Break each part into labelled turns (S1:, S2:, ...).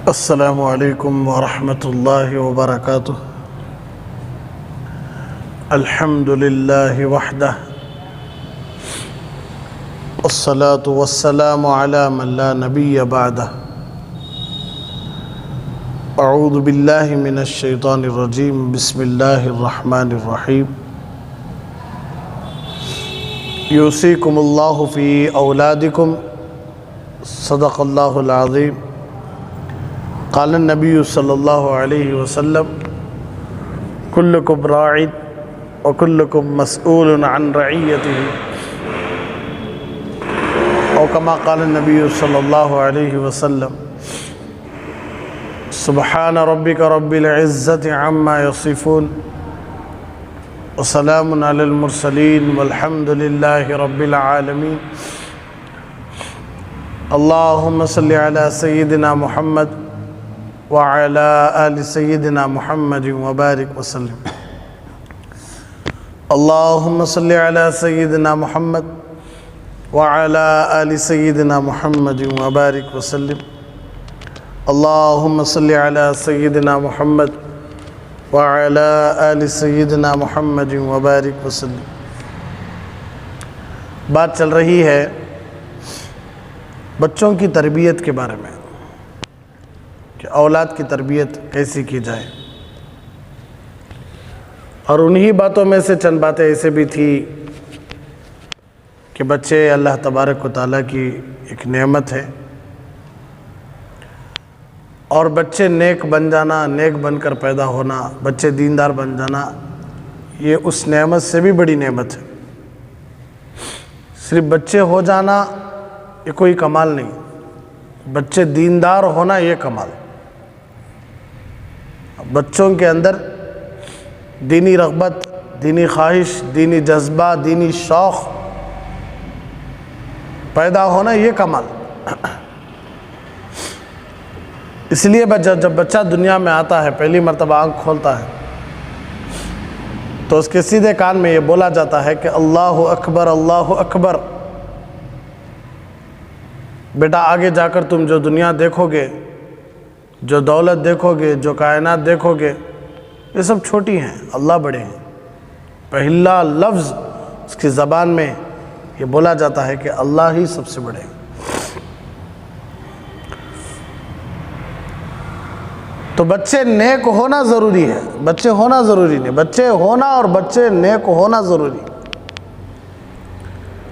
S1: السلام علیکم ورحمۃ اللہ وبرکاتہ۔ الحمد للہ وحدہ والصلاة والسلام علی من لا نبی بعدہ۔ اعوذ باللہ من الشیطان الرجیم، بسم اللہ الرحمن الرحیم۔ یوصیکم اللہ فی اولادکم، صدق اللہ العظیم۔ قال النبی صلی اللہ علیہ وسلم، کلکم راع وکلکم مسئول عن رعیتہ، او کما قال النبی صلی اللہ علیہ وسلم، سبحان ربک رب العزت عما یصفون وسلام علی المرسلین والحمد للہ رب العالمین۔ اللہم صلی علی سیدنا محمد وعلى آل سيدنا محمد وبارك وسلم۔ اللهم صل على سيدنا محمد وعلى آل سيدنا محمد وبارك وسلم۔ اللهم صل على سيدنا محمد وعلى آل سيدنا محمد وبارك وسلم۔ بات چل رہی ہے بچوں کی تربیت کے بارے میں کہ اولاد کی تربیت کیسی کی جائے، اور انہی باتوں میں سے چند باتیں ایسے بھی تھی کہ بچے اللہ تبارک و تعالیٰ کی ایک نعمت ہے، اور بچے نیک بن جانا، نیک بن کر پیدا ہونا، بچے دیندار بن جانا، یہ اس نعمت سے بھی بڑی نعمت ہے۔ صرف بچے ہو جانا یہ کوئی کمال نہیں، بچے دیندار ہونا یہ کمال۔ بچوں کے اندر دینی رغبت، دینی خواہش، دینی جذبہ، دینی شوق پیدا ہونا یہ کمال۔ اس لیے جب بچہ دنیا میں آتا ہے، پہلی مرتبہ آنکھ کھولتا ہے تو اس کے سیدھے کان میں یہ بولا جاتا ہے کہ اللہ اکبر اللہ اکبر۔ بیٹا آگے جا کر تم جو دنیا دیکھو گے، جو دولت دیکھو گے، جو کائنات دیکھو گے، یہ سب چھوٹی ہیں، اللہ بڑے ہیں۔ پہلا لفظ اس کی زبان میں یہ بولا جاتا ہے کہ اللہ ہی سب سے بڑے ہیں۔ تو بچے نیک ہونا ضروری ہے، بچے ہونا ضروری نہیں، بچے ہونا اور بچے نیک ہونا ضروری۔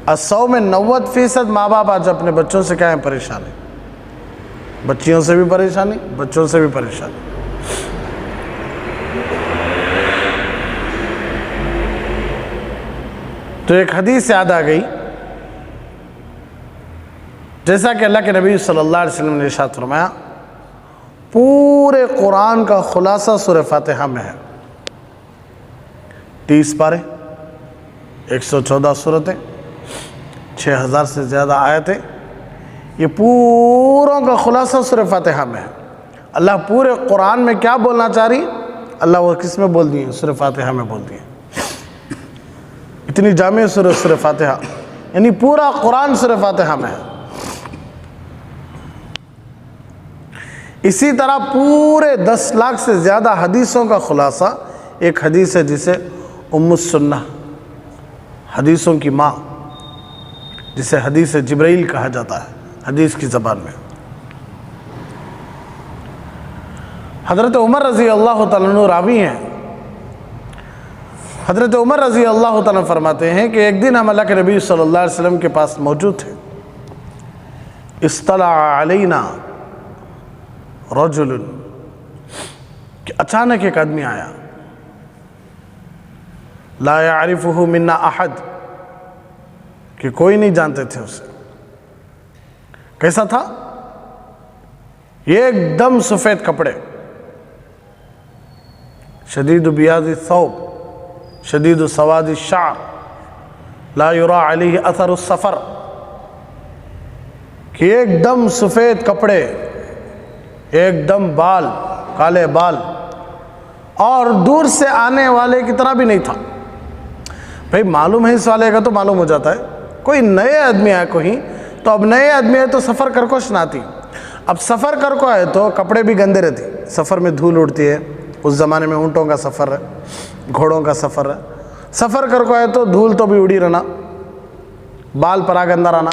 S1: 100 میں 90% ماں باپ آج اپنے بچوں سے کیا ہیں؟ پریشان ہیں۔ بچیوں سے بھی پریشانی، بچوں سے بھی پریشانی۔ تو ایک حدیث یاد آ گئی، جیسا کہ اللہ کے نبی صلی اللہ علیہ وسلم نے ارشاد فرمایا، پورے قرآن کا خلاصہ سورہ فاتحہ میں ہے۔ 30 پارے، 114 سورتیں، 6000 سے زیادہ آیتیں، یہ پوروں کا خلاصہ سورہ فاتحہ میں ہے۔ اللہ پورے قرآن میں کیا بولنا چاہ رہی، اللہ وہ کس میں بول دیے؟ سورہ فاتحہ میں بول دیے۔ اتنی جامع سورہ فاتحہ، یعنی پورا قرآن سورہ فاتحہ میں ہے۔ اسی طرح پورے 10 لاکھ سے زیادہ حدیثوں کا خلاصہ ایک حدیث ہے جسے ام السنہ، حدیثوں کی ماں، جسے حدیث جبرائیل کہا جاتا ہے حدیث کی زبان میں۔ حضرت عمر رضی اللہ تعالیٰ عنہ راوی ہیں۔ حضرت عمر رضی اللہ تعالیٰ فرماتے ہیں کہ ایک دن ہم اللہ کے نبی صلی اللہ علیہ وسلم کے پاس موجود تھے۔ اصطلع علینا رجل، کہ اچانک ایک آدمی آیا، لا یعرفہ منا احد، کہ کوئی نہیں جانتے تھے اسے۔ کیسا تھا؟ یہ ایک دم سفید کپڑے، شدید بیاض الثوب، شدید سواد الشعر، لا یرا علیہ اثر السفر، کہ ایک دم سفید کپڑے، ایک دم بال، کالے بال، اور دور سے آنے والے کی طرح بھی نہیں تھا۔ بھئی معلوم ہے اس والے کا تو معلوم ہو جاتا ہے، کوئی نئے آدمی آئے کہیں تو اب نئے آدمی ہے تو سفر کرکش نہ آتی۔ اب سفر کر کو ہے تو کپڑے بھی گندے رہتے، سفر میں دھول اڑتی ہے، اس زمانے میں اونٹوں کا سفر ہے، گھوڑوں کا سفر ہے، سفر کر کو ہے تو دھول تو بھی اڑی رہنا، بال پرا گندہ رہنا،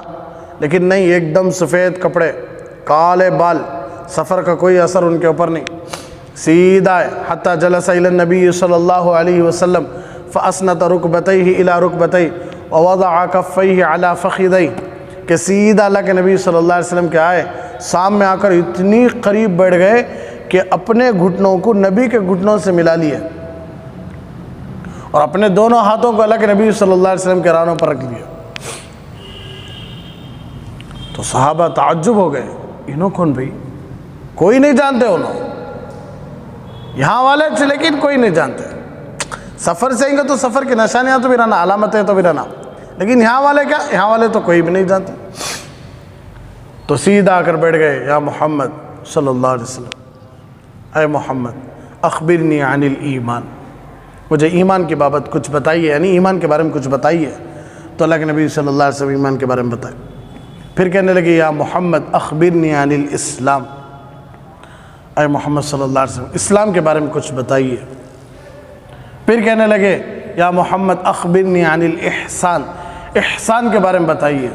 S1: لیکن نہیں، ایک دم سفید کپڑے، کالے بال، سفر کا کوئی اثر ان کے اوپر نہیں، سیدھا ہے۔ حتی جلس الی النبی صلی اللہ علیہ وسلم فاسند رکبتیہ الی رکبتیہ ووضع کفیہ علی فخذیہ، کہ سیدھا اللہ کے نبی صلی اللہ علیہ وسلم کے آئے، سامنے آ کر اتنی قریب بیٹھ گئے کہ اپنے گھٹنوں کو نبی کے گھٹنوں سے ملا لیے، اور اپنے دونوں ہاتھوں کو اللہ کے نبی صلی اللہ علیہ وسلم کے رانوں پر رکھ لیا۔ تو صحابہ تعجب ہو گئے، انہوں کون بھئی؟ کوئی نہیں جانتے انہوں، یہاں والے تھے لیکن کوئی نہیں جانتے، سفر سے آئیں گے تو سفر کی نشانیاں تو بھی رہنا، علامتیں تو بھی رہنا، لیکن یہاں والے کیا؟ یہاں والے تو کوئی بھی نہیں جانتے۔ تو سیدھا آ کر بیٹھ گئے، یا محمد صلی اللہ علیہ وسلم، اے محمد اخبرنی عن الایمان، مجھے ایمان کی بابت کچھ بتائیے، یعنی ایمان کے بارے میں کچھ بتائیے۔ تو اللہ کے نبی صلی اللہ علیہ وسلم ایمان کے بارے میں بتائے، پھر کہنے لگے یا محمد اخبرنی عن الاسلام، اے محمد صلی اللہ علیہ وسلم اسلام کے بارے میں کچھ بتائیے، پھر کہنے لگے یا محمد اخبرنی عن الاحسان، احسان کے بارے میں بتائیے،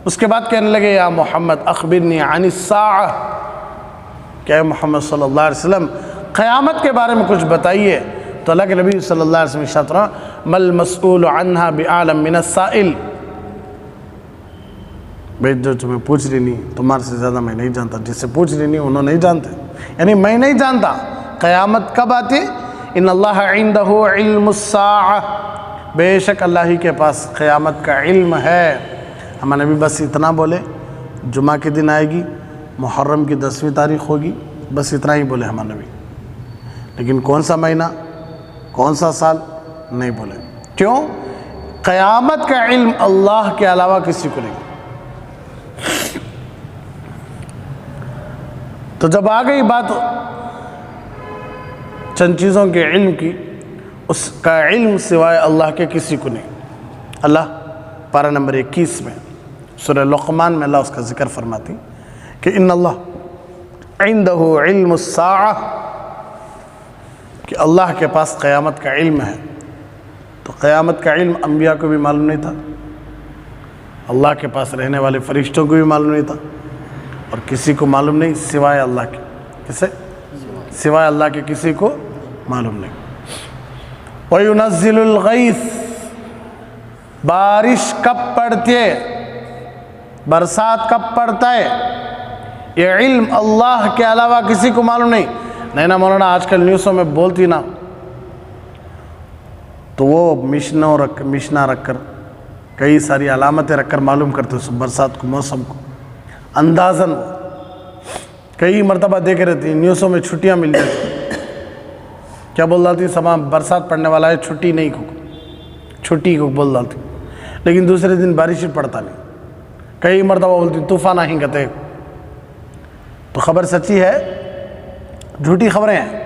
S1: اس کے بعد کہنے لگے یا محمد اخبرنی عن الساعہ، کہ اے محمد صلی اللہ علیہ وسلم قیامت کے بارے میں کچھ بتائیے۔ تو اللہ کے نبی صلی اللہ علیہ وسلم ارشاد فرمایا مل مسئول عنہا بعالم من السائل، بھئی جو تمہیں پوچھ رہی نہیں تمہارے سے زیادہ میں نہیں جانتا، جس سے پوچھ رہی نہیں انہوں نہیں جانتے، یعنی میں نہیں جانتا قیامت کب آتی۔ ان اللہ عندہ علم الساعہ، بے شک اللہ ہی کے پاس قیامت کا علم ہے۔ ہمارے نبی بس اتنا بولے، جمعہ کے دن آئے گی، محرم کی 10ویں تاریخ ہوگی، بس اتنا ہی بولے ہمارے نبی، لیکن کون سا مہینہ، کون سا سال نہیں بولے۔ کیوں؟ قیامت کا علم اللہ کے علاوہ کسی کو نہیں۔ تو جب آ گئی بات چند چیزوں کے علم کی، اس کا علم سوائے اللہ کے کسی کو نہیں۔ اللہ پارہ نمبر 21 میں سورہ لقمان میں اللہ اس کا ذکر فرماتی کہ ان اللہ عندہ علم الساعہ، کہ اللہ کے پاس قیامت کا علم ہے۔ تو قیامت کا علم انبیاء کو بھی معلوم نہیں تھا، اللہ کے پاس رہنے والے فرشتوں کو بھی معلوم نہیں تھا، اور کسی کو معلوم نہیں سوائے اللہ کے۔ کسے؟ سوائے اللہ کے کسی کو معلوم نہیں۔ وَيُنَزِّلُ الْغَيْثِ، بارش کب پڑتی ہے، برسات کب پڑتا ہے، یہ علم اللہ کے علاوہ کسی کو معلوم نہیں۔ نہیں نا مولانا آج کل نیوزوں میں بولتی نا، تو وہ مشنا رکھ کر کئی ساری علامتیں رکھ کر معلوم کرتے ہیں برسات کو، موسم کو اندازاً۔ کئی مرتبہ دیکھ رہتی ہیں نیوزوں میں چھٹیاں مل جاتی، کیا بول ڈالتی سما برسات پڑنے والا ہے، چھٹی نہیں کو، چھٹی کو بول ڈالتی، لیکن دوسرے دن بارش ہی پڑتا نہیں۔ کئی مرتبہ بولتی طوفان آہیں گتے، تو خبر سچی ہے جھوٹی خبریں ہیں۔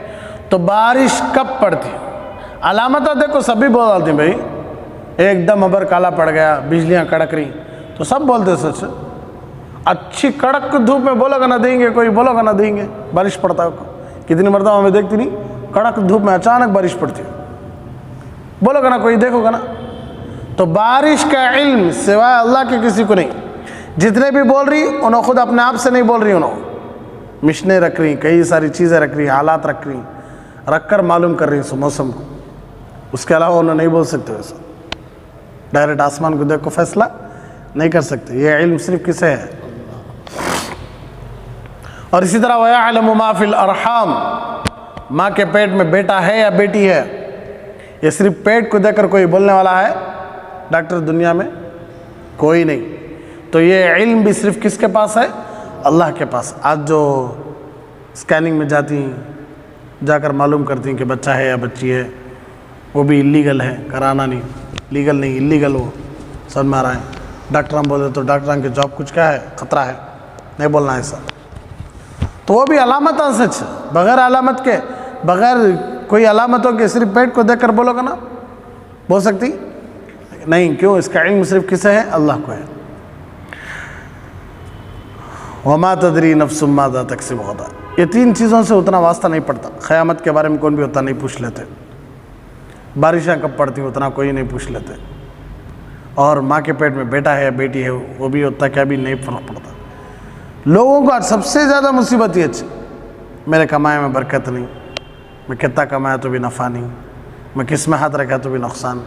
S1: تو بارش کب پڑتی، علامتیں دیکھو سبھی بول ڈالتی ہیں، بھائی ایک دم ابر کالا پڑ گیا، بجلیاں کڑک رہی، تو سب بولتے سچ۔ اچھی کڑک دھوپ میں بولو گا نہ دیں گے، کوئی بولو گا نہ دیں گے، بارش پڑتا ہے۔ کتنی مرتبہ ہمیں دیکھتی نہیں، کڑک دھوپ میں اچانک بارش پڑتی ہے، بولو گا نا کوئی، دیکھو گا نا۔ تو بارش کا علم سوائے اللہ کے کسی کو نہیں۔ جتنے بھی بول رہی انہوں خود اپنے آپ سے نہیں بول رہی، انہوں مشنیں رکھ رہی، کئی ساری چیزیں رکھ رہی، حالات رکھ رہی، رکھ کر معلوم کر رہی اس موسم کو، اس کے علاوہ انہوں نہیں بول سکتے ویسا۔ ڈائریکٹ آسمان کو دیکھ کو فیصلہ نہیں کر سکتے، یہ علم صرف کسے ہے؟ اور اسی طرح وَيَعْلَمُ مَا فِي الْأَرْحَامِ، ماں کے پیٹ میں بیٹا ہے یا بیٹی ہے، یہ صرف پیٹ کو دیکھ کر کوئی بولنے والا ہے ڈاکٹر دنیا میں؟ کوئی نہیں۔ تو یہ علم بھی صرف کس کے پاس ہے؟ اللہ کے پاس۔ آج جو اسکیننگ میں جاتی ہیں، جا کر معلوم کرتی ہیں کہ بچہ ہے یا بچی ہے، وہ بھی اللیگل ہے، کرانا نہیں، لیگل نہیں، اللیگل وہ سب میں آ رہا ہے۔ ڈاکٹر ہم بولے تو ڈاکٹر کے جاب کچھ کیا ہے، خطرہ ہے، نہیں بولنا ایسا۔ تو وہ بھی علامت سچ، بغیر علامت کے، بغیر کوئی علامتوں کے صرف پیٹ کو دیکھ کر بولو گا نا، بول سکتی نہیں؟ کیوں؟ اس کا علم صرف کسے ہے؟ اللہ کو ہے۔ وما تدری نفس ماذا تکسب غدا، یہ تین چیزوں سے اتنا واسطہ نہیں پڑتا۔ قیامت کے بارے میں کون بھی اتنا نہیں پوچھ لیتے، بارشیں کب پڑتی اتنا کوئی نہیں پوچھ لیتے، اور ماں کے پیٹ میں بیٹا ہے یا بیٹی ہے وہ بھی اتنا کیا بھی نہیں فرق پڑتا۔ لوگوں کو سب سے زیادہ مصیبت یہ ہے، میرے کمائے میں برکت نہیں، میں کتنا کمایا تو بھی نفع نہیں، میں کس میں ہاتھ رکھا تو بھی نقصان،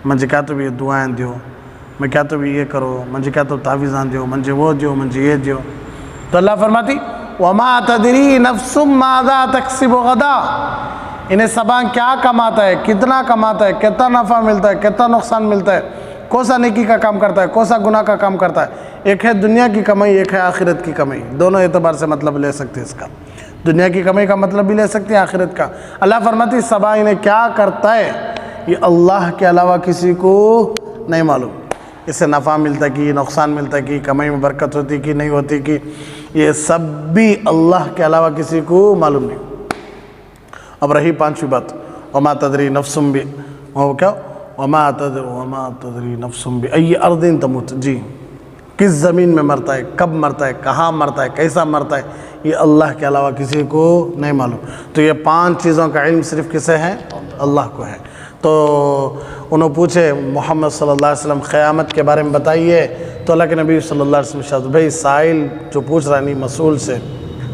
S1: مجھے کیا تو بھی دعائیں دیو، میں کیا تو بھی یہ کرو، مجھے کیا تو تعویذاں دیو، مجھے وہ دیو، مجھے یہ دیو۔ تو اللہ فرماتی وما تدری نفس ماذا تکسب غدا، انہیں سباں کیا کماتا ہے، کتنا کماتا ہے، کتنا نفع ملتا ہے، کتنا نقصان ملتا ہے، کون سا نیکی کا کام کرتا ہے، کون سا گناہ کا کام کرتا ہے۔ ایک ہے دنیا کی کمائی، ایک ہے آخرت کی کمائی، دونوں اعتبار سے مطلب لے سکتے ہیں اس کا، دنیا کی کمائی کا مطلب بھی لے سکتے ہیں، آخرت کا۔ اللہ فرماتی سبا انہیں کیا کرتا ہے یہ اللہ کے علاوہ کسی کو نہیں معلوم، اس سے نفع ملتا ہے کہ نقصان ملتا ہے کہ کمائی میں برکت ہوتی کہ نہیں ہوتی، کہ یہ سب بھی اللہ کے علاوہ کسی کو معلوم نہیں۔ اب رہی پانچویں بات، وما تدری نفسم بھی، وہ کیا، وما تدری نفسم بأی ارض تموت، جی کس زمین میں مرتا ہے، کب مرتا ہے، کہاں مرتا ہے، کیسا مرتا ہے، یہ اللہ کے علاوہ کسی کو نہیں معلوم۔ تو یہ پانچ چیزوں کا علم صرف کسے ہے؟ اللہ کو ہے۔ تو انہوں پوچھے محمد صلی اللہ علیہ وسلم قیامت کے بارے میں بتائیے، تو اللہ کے نبی صلی اللہ علیہ وسلم شاید بھائی سائل جو پوچھ رہا ہے نہیں مسئول سے،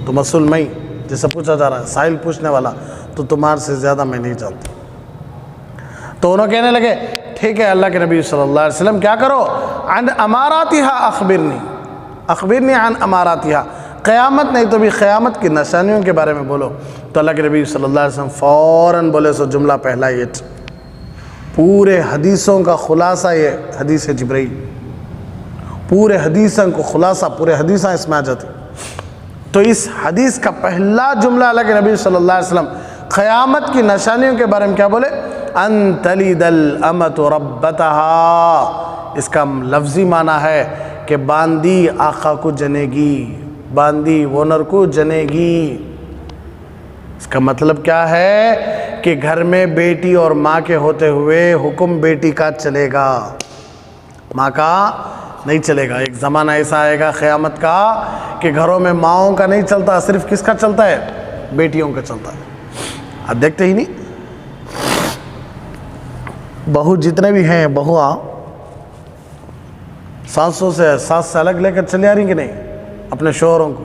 S1: تو مسئول میں جسے پوچھا جا رہا ہے سائل پوچھنے والا، تو تمہارے سے زیادہ میں نہیں جانتا۔ تو انہوں کہنے لگے ٹھیک ہے اللہ کے نبی صلی اللہ علیہ وسلم کیا کرو، عن اماراتہا اخبرنی عن اماراتہا، قیامت نہیں تو بھی قیامت کی نشانیوں کے بارے میں بولو۔ تو اللہ کے نبی صلی اللہ علیہ وسلم فوراً بولے سو جملہ پہلا یہ، پورے حدیثوں کا خلاصہ یہ حدیث جبرائیل، پورے حدیثوں کو خلاصہ، پورے حدیثیں اس میں آ جاتی۔ تو اس حدیث کا پہلا جملہ اللہ کے نبی صلی اللہ علیہ وسلم قیامت کی نشانیوں کے بارے میں کیا بولے، ان تلد الامۃ ربتہا، اس کا لفظی معنی ہے کہ باندی آقا کو جنے گی، باندی وونر کو جنے گی۔ اس کا مطلب کیا ہے کہ گھر میں بیٹی اور ماں کے ہوتے ہوئے حکم بیٹی کا چلے گا، ماں کا نہیں چلے گا۔ ایک زمانہ ایسا آئے گا قیامت کا کہ گھروں میں ماؤں کا نہیں چلتا، صرف کس کا چلتا ہے؟ بیٹیوں کا چلتا ہے۔ اب دیکھتے ہی نہیں، بہو جتنے بھی ہیں بہوا ساسوں سے ساس سے الگ لے کر چلے آ رہی کہ نہیں اپنے شوہروں کو،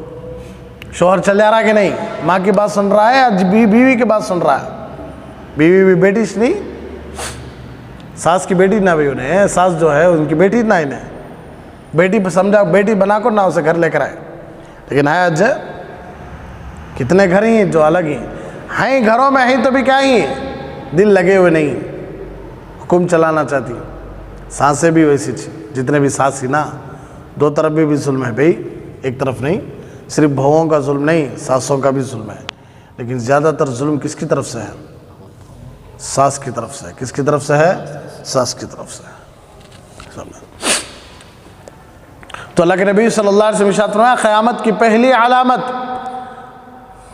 S1: شوہر چلے آ رہا کہ نہیں، ماں کی بات سن رہا ہے یا بیوی کی بات سن رہا ہے؟ بیوی بھی بیٹی نہیں، ساس کی بیٹی نہ بھی انہیں، ساس جو ہے ان کی بیٹی نہ انہیں، بیٹی سمجھا بیٹی بنا کر نہ اسے گھر لے کر آئے۔ لیکن ہے آج کتنے گھر ہی جو الگ ہی ہیں، گھروں میں ہیں تو بھی کیا ہی دل لگے ہوئے نہیں، حکم چلانا چاہتی۔ سانسیں بھی ویسی تھی، جتنے بھی ساس ہی نا، دو طرف بھی ظلم ہے بھئی، ایک طرف نہیں، صرف بہوؤں کا ظلم نہیں، ساسوں کا بھی ظلم ہے، لیکن زیادہ تر ظلم کس کی طرف سے ہے؟ ساس کی طرف سے۔ کس کی طرف سے ہے؟ ساس کی طرف سے۔ تو اللہ کے نبی صلی اللہ علیہ وسلم ارشاد فرمایا قیامت کی پہلی علامت،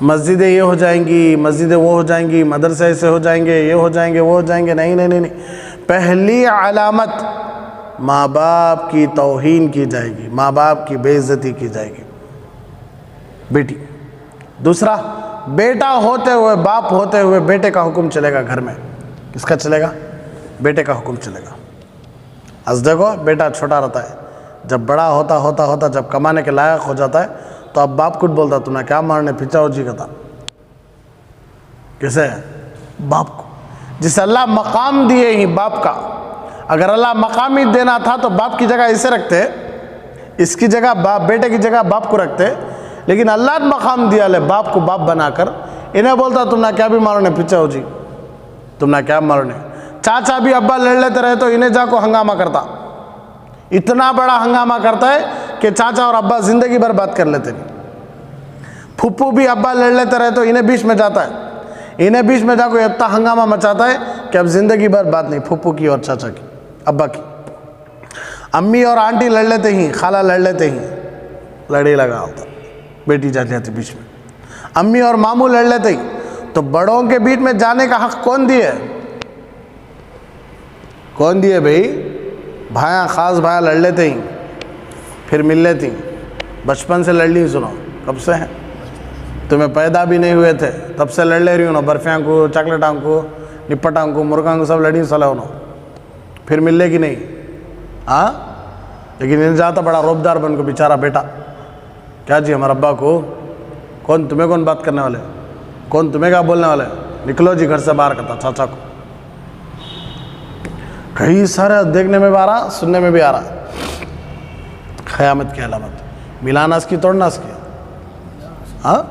S1: مسجدیں یہ ہو جائیں گی، مسجدیں وہ ہو جائیں گی، مدرسے ایسے ہو جائیں گے، یہ ہو جائیں گے، وہ ہو جائیں گے، نہیں نہیں نہیں نہیں، پہلی علامت ماں باپ کی توہین کی جائے گی، ماں باپ کی بے عزتی کی جائے گی، بیٹی۔ دوسرا، بیٹا ہوتے ہوئے، باپ ہوتے ہوئے بیٹے کا حکم چلے گا گھر میں۔ کس کا چلے گا؟ بیٹے کا حکم چلے گا۔ از دیکھو بیٹا چھوٹا رہتا ہے، جب بڑا ہوتا ہوتا ہوتا جب کمانے کے لائق ہو جاتا ہے تو اب باپ کچھ بولتا تم نے کیا مارنے پیچھا ہو جی کہتا، کسے؟ باپ کو، جسے اللہ مقام دیے ہی باپ کا۔ اگر اللہ مقام ہی دینا تھا تو باپ کی جگہ اسے رکھتے، اس کی جگہ باپ، بیٹے کی جگہ باپ کو رکھتے، لیکن اللہ نے مقام دیا لے باپ کو، باپ بنا کر انہیں بولتا تم نے کیا بھی مارنے پیچھے ہو جی، تم نے کیا مارنے۔ چاچا بھی ابا لڑ لیتے رہے تو انہیں جا کو ہنگامہ کرتا، اتنا بڑا ہنگامہ کرتا ہے کہ چاچا اور ابا زندگی بھر بات کر لیتے نہیں۔ پھپھو بھی ابا لڑ لیتے رہے تو انہیں بیچ میں جاتا ہے، انہیں بیچ میں جا کو اتنا ہنگامہ مچاتا ہے کہ اب زندگی بھر بات نہیں، پھپھو کی اور چاچا کی، ابا کی۔ امی اور آنٹی لڑ لیتے ہی، خالہ لڑ لیتے ہی، لڑے لگا ہوتا، بیٹی جاتی آتی بیچ میں۔ امی اور ماموں لڑ لیتے ہی، تو بڑوں کے بیچ میں جانے کا حق کون دیے؟ کون دیے بھئی؟ بھائیاں، خاص بھائیاں لڑ لیتے ہی، پھر مل لیتی، بچپن سے لڑ لی سنو، کب سے ہیں؟ تمہیں پیدا بھی نہیں ہوئے تھے تب سے لڑ لے رہی ہوں، برفیاں کو، چاکلیٹاں کو، نپٹاں کو، مرغاں کو سب لڑی صلاح انہوں، پھر مل لے گی نہیں؟ ہاں، لیکن ان جاتا بڑا روبدار بن کو بیچارہ بیٹا، کیا جی ہمارے ابا کو کون، تمہیں کون بات کرنے والے، کون تمہیں کیا بولنے والے، نکلو جی گھر سے باہر کرتا چاچا کو. کئی سارا دیکھنے میں بھی آ رہا، سننے میں بھی آ رہا. قیامت کی علامت ملانا اس کی توڑنا اس کی. ہاں،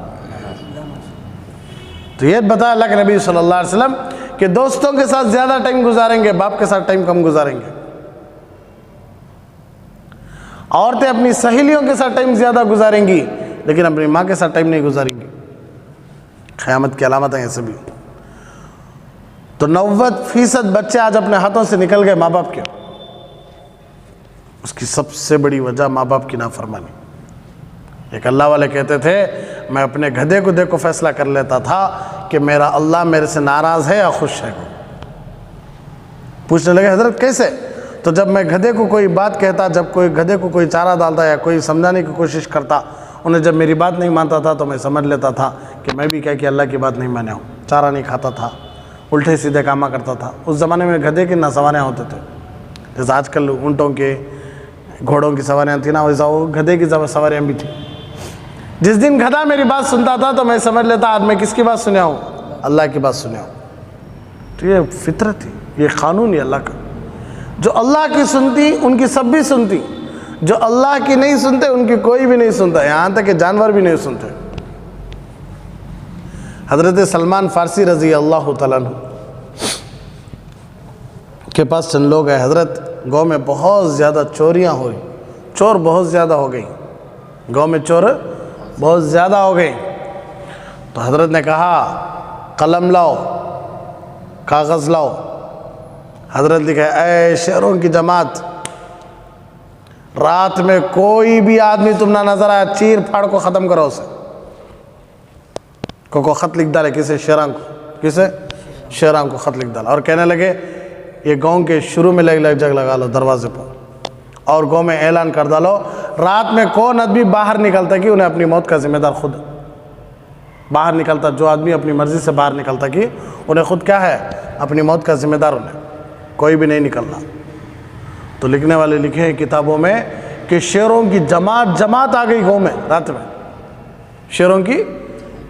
S1: تو یہ بتایا اللہ کے نبی صلی اللہ علیہ وسلم کہ دوستوں کے ساتھ زیادہ ٹائم گزاریں گے، باپ کے ساتھ ٹائم کم گزاریں گے. عورتیں اپنی سہیلیوں کے ساتھ ٹائم زیادہ گزاریں گی لیکن اپنی ماں کے ساتھ ٹائم نہیں گزاریں گی. قیامت کی علامت ہیں یہ سبھی. تو 90% بچے آج اپنے ہاتھوں سے نکل گئے ماں باپ کے، اس کی سب سے بڑی وجہ ماں باپ کی نافرمانی. ایک اللہ والے کہتے تھے میں اپنے گدھے کو دیکھ کو فیصلہ کر لیتا تھا کہ میرا اللہ میرے سے ناراض ہے یا خوش ہے. پوچھنے لگے حضرت کیسے؟ تو جب میں گدھے کو کوئی بات کہتا، جب کوئی گدھے کو کوئی چارہ ڈالتا یا کوئی سمجھانے کی کوشش کرتا، انہیں جب میری بات نہیں مانتا تھا تو میں سمجھ لیتا تھا کہ میں بھی کہ اللہ کی بات نہیں مانے ہوں. چارہ نہیں کھاتا تھا، الٹے سیدھے کامہ کرتا تھا. اس زمانے میں گدھے کی نہ سواریاں ہوتے تھے جیسے آج کل اونٹوں کے، گھوڑوں کی سواریاں تھیں نا، ویسا وہ گدھے کی سواریاں بھی تھیں. جس دن گدھا میری بات سنتا تھا تو میں سمجھ لیتا آج میں کس کی بات سنیا ہوں؟ اللہ کی بات سنیا ہوں. تو یہ فطرت تھی، یہ قانون ہے اللہ کا. جو اللہ کی سنتی ان کی سب بھی سنتی، جو اللہ کی نہیں سنتے ان کی کوئی بھی نہیں سنتا، یہاں تک کہ جانور بھی نہیں سنتے. حضرت سلمان فارسی رضی اللہ تعالیٰ عنہ کے پاس چند لوگ ہیں. حضرت گاؤں میں بہت زیادہ چوریاں ہوئی، چور بہت زیادہ ہو گئی، گاؤں میں چور بہت زیادہ ہو گئی. تو حضرت نے کہا قلم لاؤ، کاغذ لاؤ. حضرت لکھا اے شہروں کی جماعت، رات میں کوئی بھی آدمی تم نہ نظر آیا، چیر پھاڑ کو ختم کرو اسے. کو خط لکھ ڈالے، کسے؟ شیراں کو. کسے؟ شیراں کو خط لکھ ڈالا اور کہنے لگے یہ گاؤں کے شروع میں جگ لگا لو دروازے پر، اور گاؤں میں اعلان کر ڈالو رات میں کون آدمی باہر نکلتا کہ انہیں اپنی موت کا ذمہ دار خود باہر نکلتا. جو آدمی اپنی مرضی سے باہر نکلتا کہ انہیں خود کیا ہے؟ اپنی موت کا ذمہ دار، انہیں کوئی بھی نہیں نکلنا. تو لکھنے والے لکھے ہیں کتابوں میں کہ شیروں کی جماعت آ گئی گاؤں میں. رات میں شیروں کی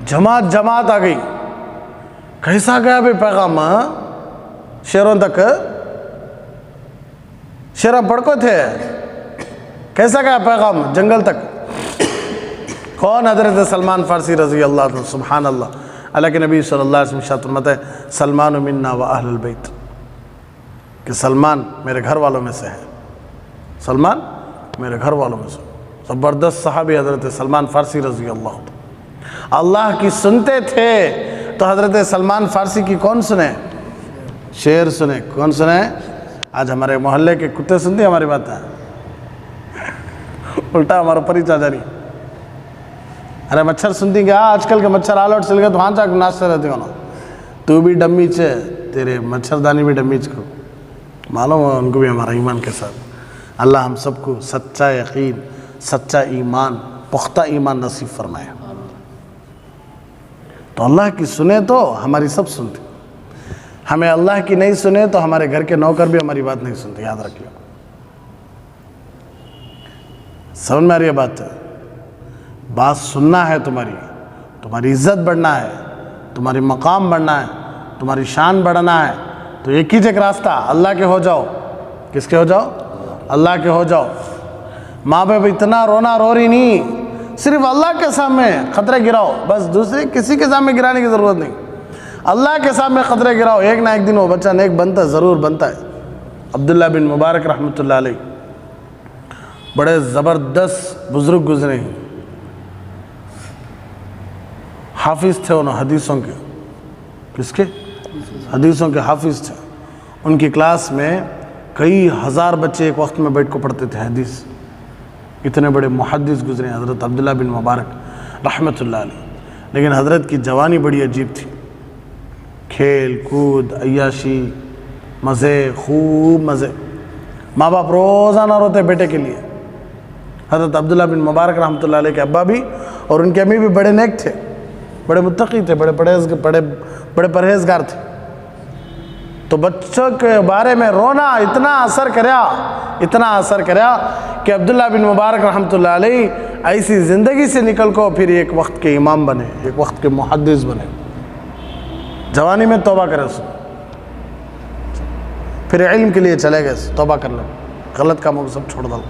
S1: جماعت آ گئی. کیسا گیا بھی پیغام شیروں تک؟ شیراں پڑکو تھے، کیسا گیا پیغام جنگل تک؟ کون؟ حضرت سلمان فارسی رضی اللہ عنہ. سبحان اللہ. اللہ کے نبی صلی اللہ علیہ وسلم ارشاد فرماتے ہیں سلمان منا و اہل البیت، کہ سلمان میرے گھر والوں میں سے ہے. سلمان میرے گھر والوں میں سے. زبردست صحابی حضرت سلمان فارسی رضی اللہ عنہ. اللہ کی سنتے تھے تو حضرت سلمان فارسی کی کون سنے؟ شعر سنے. کون سنے؟ آج ہمارے محلے کے کتے سنتے ہیں ہماری بات ہے، الٹا ہمارا پری چاچا نہیں. ارے مچھر سنتی کیا؟ آج کل کے مچھر آل آؤٹ چل گئے تو ہاں چاک ناشتے رہتے ہو نا. تو بھی ڈمی چے، تیرے مچھردانی بھی ڈمی چکو. معلوم ہو ان کو بھی ہمارا ایمان کے ساتھ. اللہ ہم سب کو سچا یقین، سچا ایمان، پختہ ایمان نصیب فرمائے. تو اللہ کی سنے تو ہماری سب سنتی، ہمیں اللہ کی نہیں سنے تو ہمارے گھر کے نوکر بھی ہماری بات نہیں سنتے. یاد رکھیے. سمجھ میں آ رہی ہے بات؟ بات سننا ہے، تمہاری عزت بڑھنا ہے، تمہاری مقام بڑھنا ہے، تمہاری شان بڑھنا ہے. تو ایک ہی ایک راستہ، اللہ کے ہو جاؤ. کس کے ہو جاؤ؟ اللہ کے ہو جاؤ. ماں باپ اتنا رونا رو رہی نہیں، صرف اللہ کے سامنے خطرے گراؤ بس. دوسرے کسی کے سامنے گرانے کی ضرورت نہیں. اللہ کے سامنے خطرے گراؤ. ایک نہ ایک دن وہ بچہ نیک بنتا ہے، ضرور بنتا ہے. عبداللہ بن مبارک رحمۃ اللہ علیہ بڑے زبردست بزرگ گزرے ہیں. حافظ تھے انہوں حدیثوں کے. کس کے؟ حدیثوں کے حافظ تھے. ان کی کلاس میں کئی ہزار بچے ایک وقت میں بیٹھ کو پڑھتے تھے حدیث. اتنے بڑے محدث گزرے حضرت عبداللہ بن مبارک رحمۃ اللہ علیہ. لیکن حضرت کی جوانی بڑی عجیب تھی. کھیل کود، عیاشی، مزے، خوب مزے. ماں باپ روزانہ روتے بیٹے کے لیے. حضرت عبداللہ بن مبارک رحمۃ اللہ علیہ کے ابا بھی اور ان کے امی بھی بڑے نیک تھے، بڑے متقی تھے، بڑے پرہیزگار تھے. تو بچوں کے بارے میں رونا اتنا اثر کریا کہ عبداللہ بن مبارک رحمۃ اللہ علیہ ایسی زندگی سے نکل کو پھر ایک وقت کے امام بنے، ایک وقت کے محدث بنے. جوانی میں توبہ کرے، پھر علم کے لیے چلے گئے، توبہ کر لیں، غلط کاموں کو سب چھوڑ دو.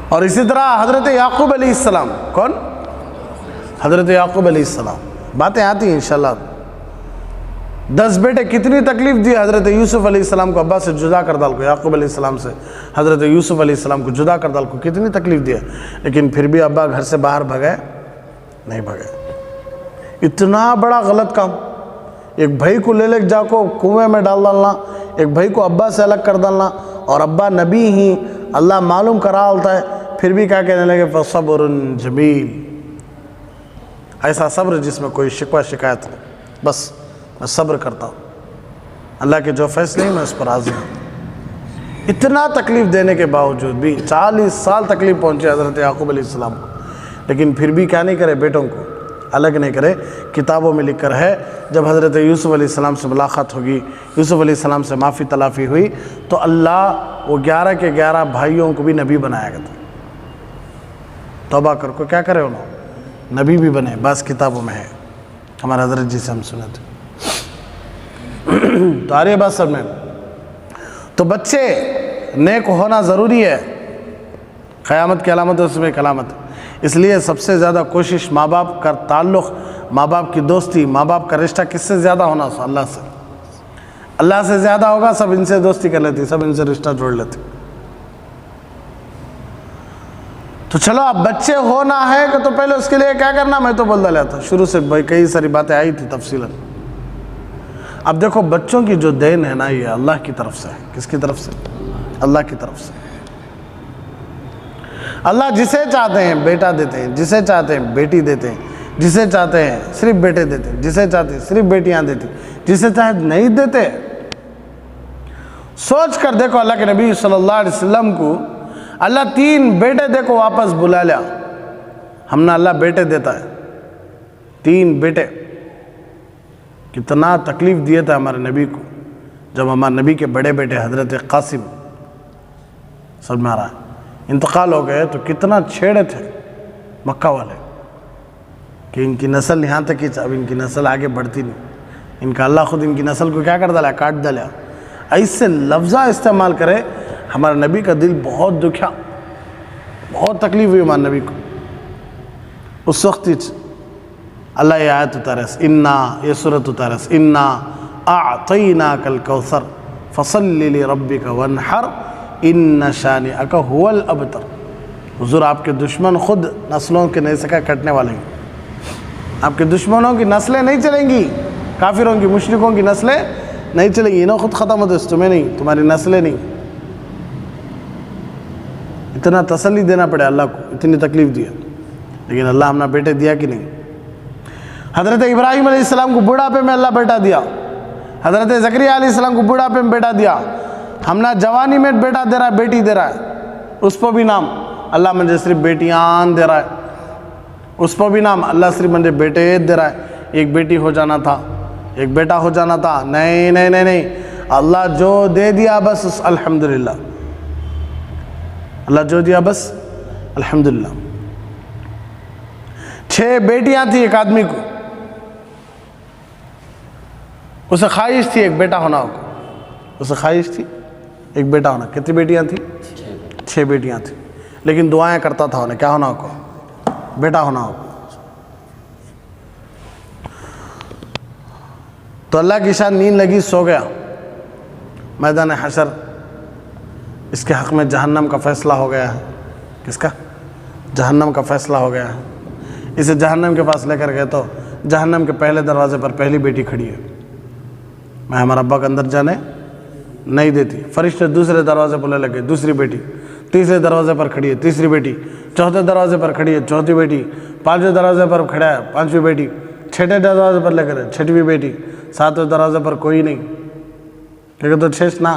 S1: اور اسی طرح حضرت یعقوب علیہ السلام، کون؟ حضرت یعقوب علیہ السلام. باتیں آتی ہیں انشاءاللہ. 10 بیٹے کتنی تکلیف دی حضرت یوسف علیہ السلام کو، ابا سے جدا کر ڈال کو، یعقوب علیہ السلام سے حضرت یوسف علیہ السلام کو جدا کر ڈال کو کتنی تکلیف دی ہے، لیکن پھر بھی ابا گھر سے باہر بھگے نہیں بھگے. اتنا بڑا غلط کام، ایک بھائی کو لے جا کو کنویں میں ڈال ڈالنا، ایک بھائی کو ابا سے الگ کر ڈالنا، اور ابا نبی ہی اللہ معلوم کرا ہوتا ہے، پھر بھی کیا کہنے لگے فصبر جمیل. ایسا صبر جس میں کوئی شکوہ شکایت نہیں، بس میں صبر کرتا ہوں، اللہ کے جو فیصلے ہیں میں اس پر راضی ہوں. اتنا تکلیف دینے کے باوجود بھی 40 سال تکلیف پہنچے حضرت یعقوب علیہ السلام کو، لیکن پھر بھی کیا نہیں کرے، بیٹوں کو الگ نہیں کرے. کتابوں میں لکھ کر ہے جب حضرت یوسف علیہ السلام سے ملاقات ہوگی، یوسف علیہ السلام سے معافی تلافی ہوئی، تو اللہ وہ 11 کے 11 بھائیوں کو بھی نبی بنایا گیا تھا. توبہ کر کو کیا کرے، انہوں نبی بھی بنے. بعض کتابوں میں ہے، ہمارے حضرت جی سے ہم سنے تھے. تو آ رہی ہے بات سب میں. تو بچے نیک ہونا ضروری ہے، قیامت کی علامت ہے، اس میں ایک علامت ہے. اس لیے سب سے زیادہ کوشش ماں باپ کا تعلق، ماں باپ کی دوستی، ماں باپ کا رشتہ کس سے زیادہ ہونا، اللہ سے. اللہ سے زیادہ ہوگا، سب ان سے دوستی کر لیتی، سب ان سے رشتہ جوڑ لیتی. تو چلو اب بچے ہونا ہے کہ تو پہلے اس کے لیے کیا کرنا، میں تو بول ڈالا تھا شروع سے، کئی ساری باتیں آئی تھی تفصیلاً. اب دیکھو بچوں کی جو دین ہے نا، یہ اللہ کی طرف سے ہے. کس کی طرف سے؟ اللہ کی طرف سے. اللہ جسے چاہتے ہیں بیٹا دیتے ہیں، جسے چاہتے ہیں بیٹی دیتے ہیں، جسے چاہتے ہیں صرف بیٹے دیتے ہیں، جسے چاہتے ہیں صرف بیٹیاں دیتے ہیں، جسے چاہتے نہیں دیتے. سوچ کر دیکھو، اللہ کے نبی صلی اللہ علیہ وسلم کو اللہ 3 بیٹے دیکھو واپس بلا لیا. ہم نے اللہ بیٹے دیتا ہے، 3 بیٹے. کتنا تکلیف دیے تھے ہمارے نبی کو جب ہمارے نبی کے بڑے بیٹے حضرت قاسم سب میں آ رہا ہے انتقال ہو گئے، تو کتنا چھیڑے تھے مکہ والے کہ ان کی نسل یہاں تک ہی، اب ان کی نسل آگے بڑھتی نہیں. ان کا اللہ خود ان کی نسل کو کیا کر ڈالا، کاٹ ڈالا. ایسے لفظہ استعمال کرے، ہمارے نبی کا دل بہت دکھا، بہت تکلیف ہوئی ہمارے نبی کو. اس وقت اللہ یہ آیت اتارس، یہ سورت اتارس، انا اعطیناک الکوثر فصلی لربک وانحر ان شانئک هو الابتر. حضور آپ کے دشمن خود نسلوں کے نہیں سکا کٹنے والے ہیں. آپ کے دشمنوں کی نسلیں نہیں چلیں گی، کافروں کی مشرکوں کی نسلیں نہیں چلیں گی. انہوں خود ختم ہوتے، تمہیں نہیں، تمہاری نسلیں نہیں. اتنا تسلی دینا پڑے اللہ کو، اتنی تکلیف دیا، لیکن اللہ ہم نے بیٹے دیا کہ نہیں. حضرت ابراہیم علیہ السلام کو بڑھاپے میں اللہ بیٹا دیا، حضرت زکریا علیہ السلام کو بڑھاپے میں بیٹا دیا. ہم نے جوانی میں بیٹا دے رہا ہے، بیٹی دے رہا ہے، اس پر بھی نام اللہ مجھے صرف بیٹیاں دے رہا ہے، اس پر بھی نام اللہ صرف مجھے بیٹے دے رہا ہے. ایک بیٹی ہو جانا تھا، ایک بیٹا ہو جانا تھا، نہیں نہیں نہیں نہیں، اللہ جو دے دیا بس الحمدللہ، اللہ جو دیا بس الحمدللہ. 6 بیٹیاں تھیں ایک آدمی کو، اسے خواہش تھی ایک بیٹا ہونا ہوگا، اسے خواہش تھی ایک بیٹا ہونا. کتنی بیٹیاں تھیں؟ 6 بیٹیاں تھیں، لیکن دعائیں کرتا تھا انہیں کیا ہونا ہوگا، بیٹا ہونا ہوگا. تو اللہ کی شان نیند لگی، سو گیا. میدان حشر اس کے حق میں جہنم کا فیصلہ ہو گیا ہے. کس کا؟ جہنم کا فیصلہ ہو گیا ہے. اسے جہنم کے پاس لے کر گئے تو جہنم کے پہلے دروازے پر پہلی بیٹی کھڑی ہے، میں ہمارا ابا کو اندر جانے نہیں دیتی. فرشتے دوسرے دروازے پر لے لگے، دوسری بیٹی. تیسرے دروازے پر کھڑی ہے، تیسری بیٹی. چوتھے دروازے پر کھڑی ہے، چوتھی بیٹی. 5ویں دروازے پر کھڑا ہے، 5ویں بیٹی. 6ٹھے دروازے پر لے کر 6ویں بیٹی. 7ویں دروازے پر کوئی نہیں، کیونکہ تو 6 نہ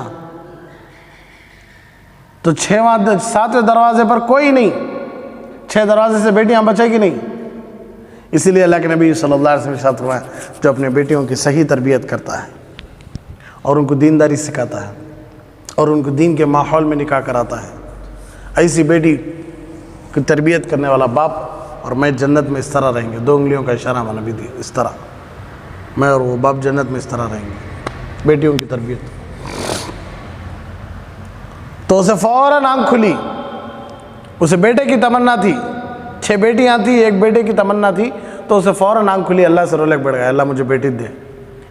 S1: تو 7ویں دروازے پر کوئی نہیں، 6 دروازے سے بیٹیاں بچے گی نہیں۔ اسی لیے اللہ کے نبی صلی اللہ علیہ وسلم ارشاد فرمایا جو اپنے بیٹیوں کی صحیح تربیت کرتا ہے اور ان کو دینداری سکھاتا ہے اور ان کو دین کے ماحول میں نکاح کراتا ہے، ایسی بیٹی کی تربیت کرنے والا باپ اور میں جنت میں اس طرح رہیں گے۔ 2 انگلیوں کا اشارہ میں نبی دی، اس طرح میں اور وہ باپ جنت میں اس طرح رہیں گے، بیٹیوں کی تربیت۔ تو اسے فوراً آنکھ کھلی، اسے بیٹے کی تمنا تھی، 6 بیٹیاں تھی، 1 بیٹے کی تمنا تھی، تو اسے فوراً آنکھ کھلی، اللہ سے رولے بڑھ گیا، اللہ مجھے بیٹی دے۔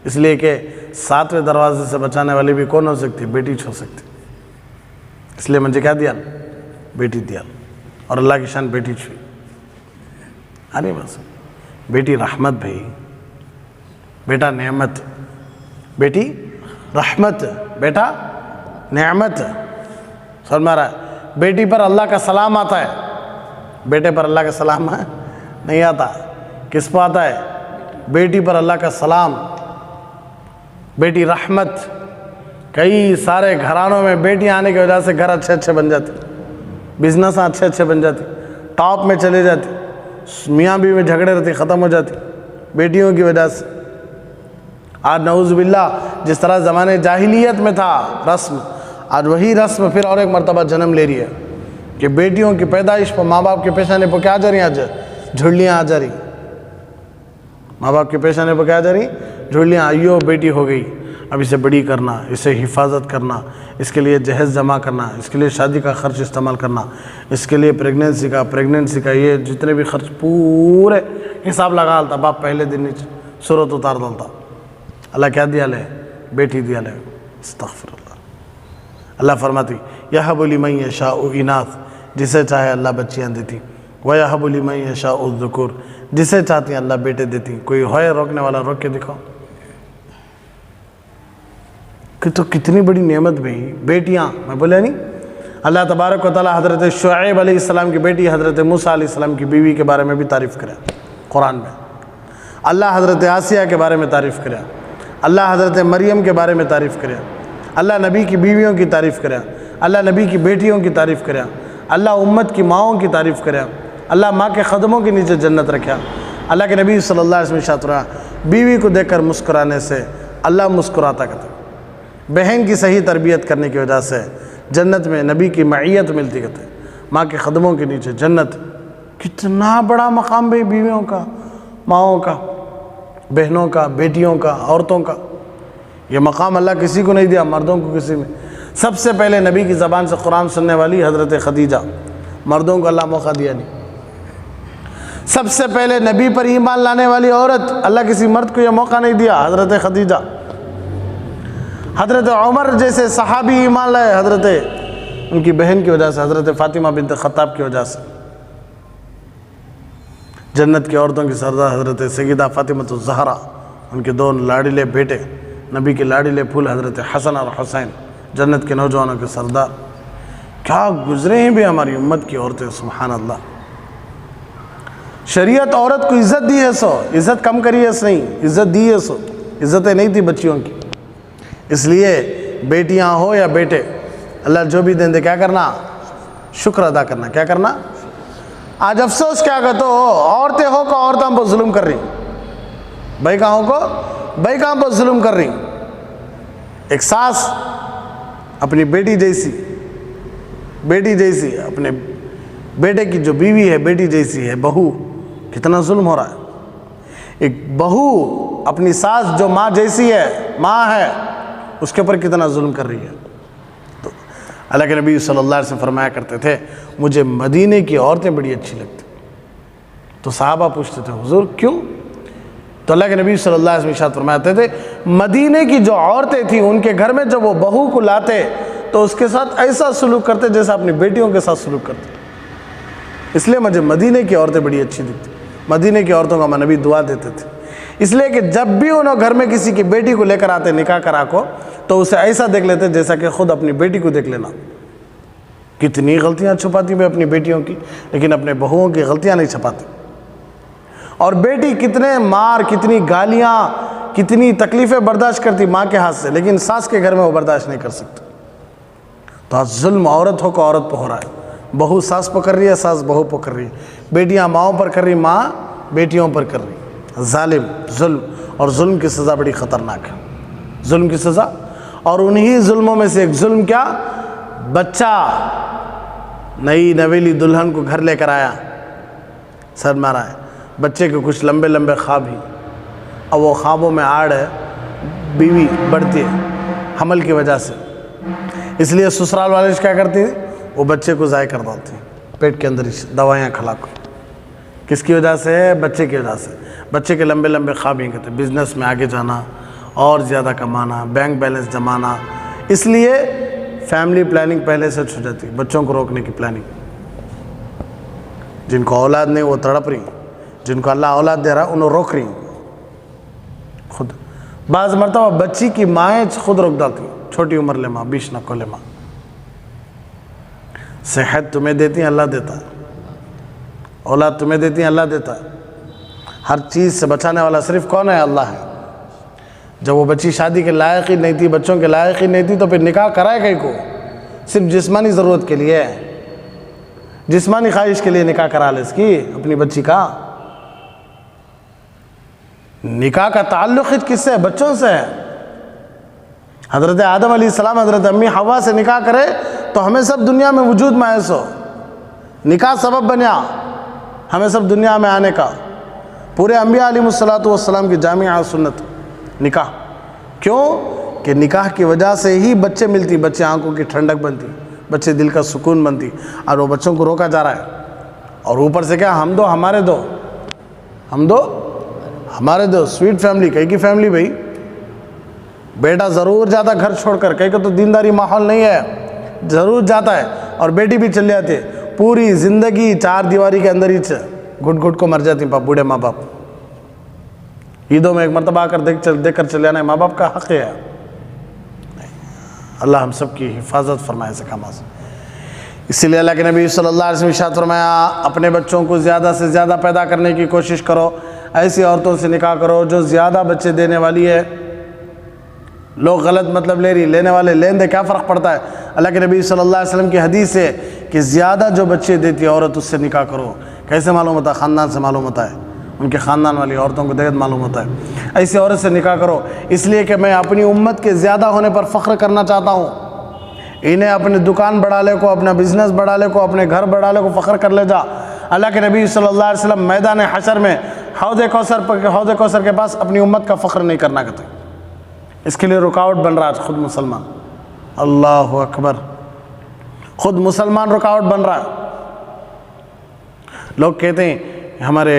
S1: اس لیے کہ 7ویں دروازے سے بچانے والی بھی کون ہو سکتی؟ بیٹی ہو سکتی۔ اس لیے مجھے کیا دیا؟ بیٹی دیا، اور اللہ کی شان بیٹی چھوئی۔ ارے بس بیٹی رحمت بھائی، بیٹا نعمت، بیٹی رحمت، بیٹا نعمت۔ سمجھ میں آ رہا ہے؟ بیٹی پر اللہ کا سلام آتا ہے، بیٹے پر اللہ کا سلام ہے نہیں آتا۔ کس پہ آتا ہے؟ بیٹی پر اللہ کا سلام، بیٹی رحمت۔ کئی سارے گھرانوں میں بیٹیاں آنے کی وجہ سے گھر اچھے بن جاتے، بزنس اچھے بن جاتے، ٹاپ میں چلے جاتے، میاں بیوی میں جھگڑے رہتے ختم ہو جاتے بیٹیوں کی وجہ سے۔ آج نعوذ باللہ جس طرح زمانے جاہلیت میں تھا رسم، آج وہی رسم پھر اور ایک مرتبہ جنم لے رہی ہے کہ بیٹیوں کی پیدائش پر ماں باپ کے پیشانے پر کیا جا رہی ہیں؟ آج جھڑلیاں آ جا رہی، ماں باپ کے پیشانے پر کیا جا رہی؟ جھڑلیاں۔ آئیو بیٹی ہو گئی، اب اسے بڑی کرنا، اسے حفاظت کرنا، اس کے لیے جہیز جمع کرنا، اس کے لیے شادی کا خرچ استعمال کرنا، اس کے لیے پریگننسی کا یہ جتنے بھی خرچ پورے حساب لگا ڈالتا باپ، پہلے دن ہی صورت اتار ڈالتا۔ اللہ کیا دیا لے؟ بیٹی دیا لے۔ استغفر اللہ۔ اللہ فرماتی یہب لمن یشاء اناث، جسے چاہے اللہ بچیاں دیتی، ویہب لمن یشاء الذکور، جسے چاہتی ہیں اللہ بیٹے دیتی۔ کوئی ہوئے روکنے والا؟ روک کے دکھاؤ کہ تو کتنی بڑی نعمت بھئی بیٹیاں۔ میں بولے نہیں، اللہ تبارک و تعالیٰ حضرت شعیب علیہ السلام کی بیٹی حضرت موسیٰ علیہ السلام کی بیوی کے بارے میں بھی تعریف کرے قرآن میں، اللہ حضرت آسیہ کے بارے میں تعریف کرے، اللہ حضرت مریم کے بارے میں تعریف کرے، اللہ نبی کی بیویوں کی تعریف کرے، اللہ نبی کی بیٹیوں کی تعریف کرے، اللہ امت کی ماؤں کی تعریف کرے، اللہ ماں کے قدموں کے نیچے جنت رکھا۔ اللہ کے نبی صلی اللہ علیہ وسلم ارشاد فرمایا بیوی کو دیکھ کر مسکرانے سے اللہ مسکراتا کرتا، بہن کی صحیح تربیت کرنے کی وجہ سے جنت میں نبی کی معیت ملتی کہتے، ماں کے قدموں کے نیچے جنت۔ کتنا بڑا مقام بھائی بیویوں کا، ماؤں کا، بہنوں کا، بیٹیوں کا، عورتوں کا۔ یہ مقام اللہ کسی کو نہیں دیا، مردوں کو کسی میں۔ سب سے پہلے نبی کی زبان سے قرآن سننے والی حضرت خدیجہ، مردوں کو اللہ موقع دیا نہیں۔ سب سے پہلے نبی پر ایمان لانے والی عورت، اللہ کسی مرد کو یہ موقع نہیں دیا، حضرت خدیجہ۔ حضرت عمر جیسے صحابی ایمان لائے حضرت ان کی بہن کی وجہ سے، حضرت فاطمہ بنت خطاب کی وجہ سے۔ جنت کی عورتوں کی سردار حضرت سیدہ فاطمہ الزہرا، ان کے 2 لاڈلے بیٹے، نبی کے لاڈلے پھول حضرت حسن اور حسین، جنت کے نوجوانوں کے سردار۔ کیا گزرے ہیں بھی ہماری امت کی عورتیں، سبحان اللہ۔ شریعت عورت کو عزت دی ہے، سو عزت کم کری ہے، نہیں عزت دی ہے، سو عزتیں نہیں تھی بچیوں کی۔ اس لیے بیٹیاں ہو یا بیٹے، اللہ جو بھی دیں دے کیا کرنا؟ شکر ادا کرنا۔ کیا کرنا؟ آج افسوس کیا کہتے ہو، عورتیں ہو کو عورتوں پر ظلم کر رہی، بھائی کہاں کو بھائی کہاں پر ظلم کر رہی۔ ایک ساس اپنی بیٹی جیسی اپنے بیٹے کی جو بیوی ہے بیٹی جیسی ہے، بہو، کتنا ظلم ہو رہا ہے۔ ایک بہو اپنی ساس جو ماں جیسی ہے، ماں ہے، اس کے اوپر کتنا ظلم کر رہی ہے۔ تو اللہ کے نبی صلی اللہ علیہ وسلم فرمایا کرتے تھے مجھے مدینے کی عورتیں بڑی اچھی لگتی۔ تو صحابہ پوچھتے تھے حضور کیوں؟ تو اللہ کے نبی صلی اللہ علیہ وسلم ارشاد فرماتے تھے مدینے کی جو عورتیں تھیں ان کے گھر میں جب وہ بہو کو لاتے تو اس کے ساتھ ایسا سلوک کرتے جیسا اپنی بیٹیوں کے ساتھ سلوک کرتے۔ اس لیے مجھے مدینے کی عورتیں بڑی اچھی دکھتی۔ مدینے کی عورتوں کا نبی دعا دیتے تھے، اس لیے کہ جب بھی انہوں گھر میں کسی کی بیٹی کو لے کر آتے نکاح کرا کو تو اسے ایسا دیکھ لیتے جیسا کہ خود اپنی بیٹی کو دیکھ لینا۔ کتنی غلطیاں چھپاتی میں اپنی بیٹیوں کی، لیکن اپنے بہوؤں کی غلطیاں نہیں چھپاتی۔ اور بیٹی کتنے مار، کتنی گالیاں، کتنی تکلیفیں برداشت کرتی ماں کے ہاتھ سے، لیکن ساس کے گھر میں وہ برداشت نہیں کر سکتی۔ تو آج ظلم عورتوں کو عورت پہ ہو رہا ہے، بہو ساس پہ کر رہی ہے، ساس بہو پہ کر رہی ہے، بیٹیاں ماؤں پر کر رہی، ماں بیٹیوں پر کر رہی، ظالم ظلم، اور ظلم کی سزا بڑی خطرناک ہے، ظلم کی سزا۔ اور انہی ظلموں میں سے ایک ظلم کیا، بچہ نئی نویلی دلہن کو گھر لے کر آیا، سر مارا ہے، بچے کے کچھ لمبے لمبے خواب ہی، اور وہ خوابوں میں آڑ ہے، بیوی بڑھتی ہے حمل کی وجہ سے، اس لیے سسرال والے کیا کرتی ہیں، وہ بچے کو ضائع کر دیتے ہیں پیٹ کے اندر ہی دوائیاں کھلا کر۔ کس کی وجہ سے؟ بچے کی وجہ سے۔ بچے کے لمبے لمبے خواب ہی کہتے ہیں، بزنس میں آگے جانا اور زیادہ کمانا، بینک بیلنس جمانا، اس لیے فیملی پلاننگ پہلے سے ہو جاتی ہے، بچوں کو روکنے کی پلاننگ۔ جن کو اولاد نہیں وہ تڑپ رہی، جن کو اللہ اولاد دے رہا ہے انہوں روک رہی خود۔ بعض مرتبہ بچی کی مائیں خود روک ڈالتی، چھوٹی عمر لے ماں، 20 نہ کولے ماں۔ صحت تمہیں دیتی ہیں اللہ دیتا ہے، اولاد تمہیں دیتی ہیں اللہ دیتا ہے، ہر چیز سے بچانے والا صرف کون ہے؟ اللہ ہے۔ جب وہ بچی شادی کے لائق ہی نہیں تھی، بچوں کے لائق ہی نہیں تھی، تو پھر نکاح کرائے کہیں کو؟ صرف جسمانی ضرورت کے لیے، جسمانی خواہش کے لیے نکاح کرا لے اس کی اپنی بچی کا۔ نکاح کا تعلق کس سے ہے؟ بچوں سے ہے۔ حضرت آدم علیہ السلام حضرت امی حوا سے نکاح کرے تو ہمیں سب دنیا میں وجود محض ہو، نکاح سبب بنیا ہمیں سب دنیا میں آنے کا۔ پورے انبیاء علیہ السلام کی جامعہ سنت نکاح، کیوں کہ نکاح کی وجہ سے ہی بچے ملتی، بچے آنکھوں کی ٹھنڈک بنتی، بچے دل کا سکون بنتی، اور وہ بچوں کو روکا جا رہا ہے۔ اور اوپر سے کیا، ہم دو ہمارے دو، ہم دو ہمارے دو، سویٹ فیملی، کئی کی فیملی بھائی۔ بیٹا ضرور جاتا گھر چھوڑ کر، کئی کو تو دینداری ماحول نہیں ہے، ضرور جاتا ہے، اور بیٹی بھی چل جاتی ہے، پوری زندگی چار دیواری کے اندر ہی گھٹ گھٹ کو مر جاتی ہیں بوڑھے ماں باپ۔ عیدوں میں ایک مرتبہ آ کر دیکھ کر چلے جانا ماں باپ کا حق ہے۔ اللہ ہم سب کی حفاظت فرمائے سے کام سے۔ اسی لیے اللہ کے نبی صلی اللہ علیہ وسلم ارشاد فرمایا، اپنے بچوں کو زیادہ سے زیادہ پیدا کرنے کی کوشش کرو، ایسی عورتوں سے نکاح کرو جو زیادہ بچے دینے والی ہے۔ لوگ غلط مطلب لے رہی، لینے والے لین دے، کیا فرق پڑتا ہے؟ اللہ کے نبی صلی اللہ علیہ وسلم کی حدیث ہے کہ زیادہ جو بچے دیتی ہے عورت اس سے نکاح کرو۔ کیسے معلوم ہوتا ہے؟ خاندان سے معلوم ہوتا ہے، ان کے خاندان والی عورتوں کو دیکھ معلوم ہوتا ہے۔ ایسی عورت سے نکاح کرو، اس لیے کہ میں اپنی امت کے زیادہ ہونے پر فخر کرنا چاہتا ہوں۔ انہیں اپنے دکان بڑھا لے کو، اپنا بزنس بڑھا لے کو، اپنے گھر بڑھا لے کو فخر کر لے جا۔ اللہ کے نبی صلی اللہ علیہ وسلم میدان حشر میں حوض کوثر کے پاس اپنی امت کا فخر نہیں کرنا کہتے، اس کے لیے رکاوٹ بن رہا ہے خود مسلمان۔ اللہ اکبر، خود مسلمان رکاوٹ بن رہا ہے۔ لوگ کہتے ہیں، ہمارے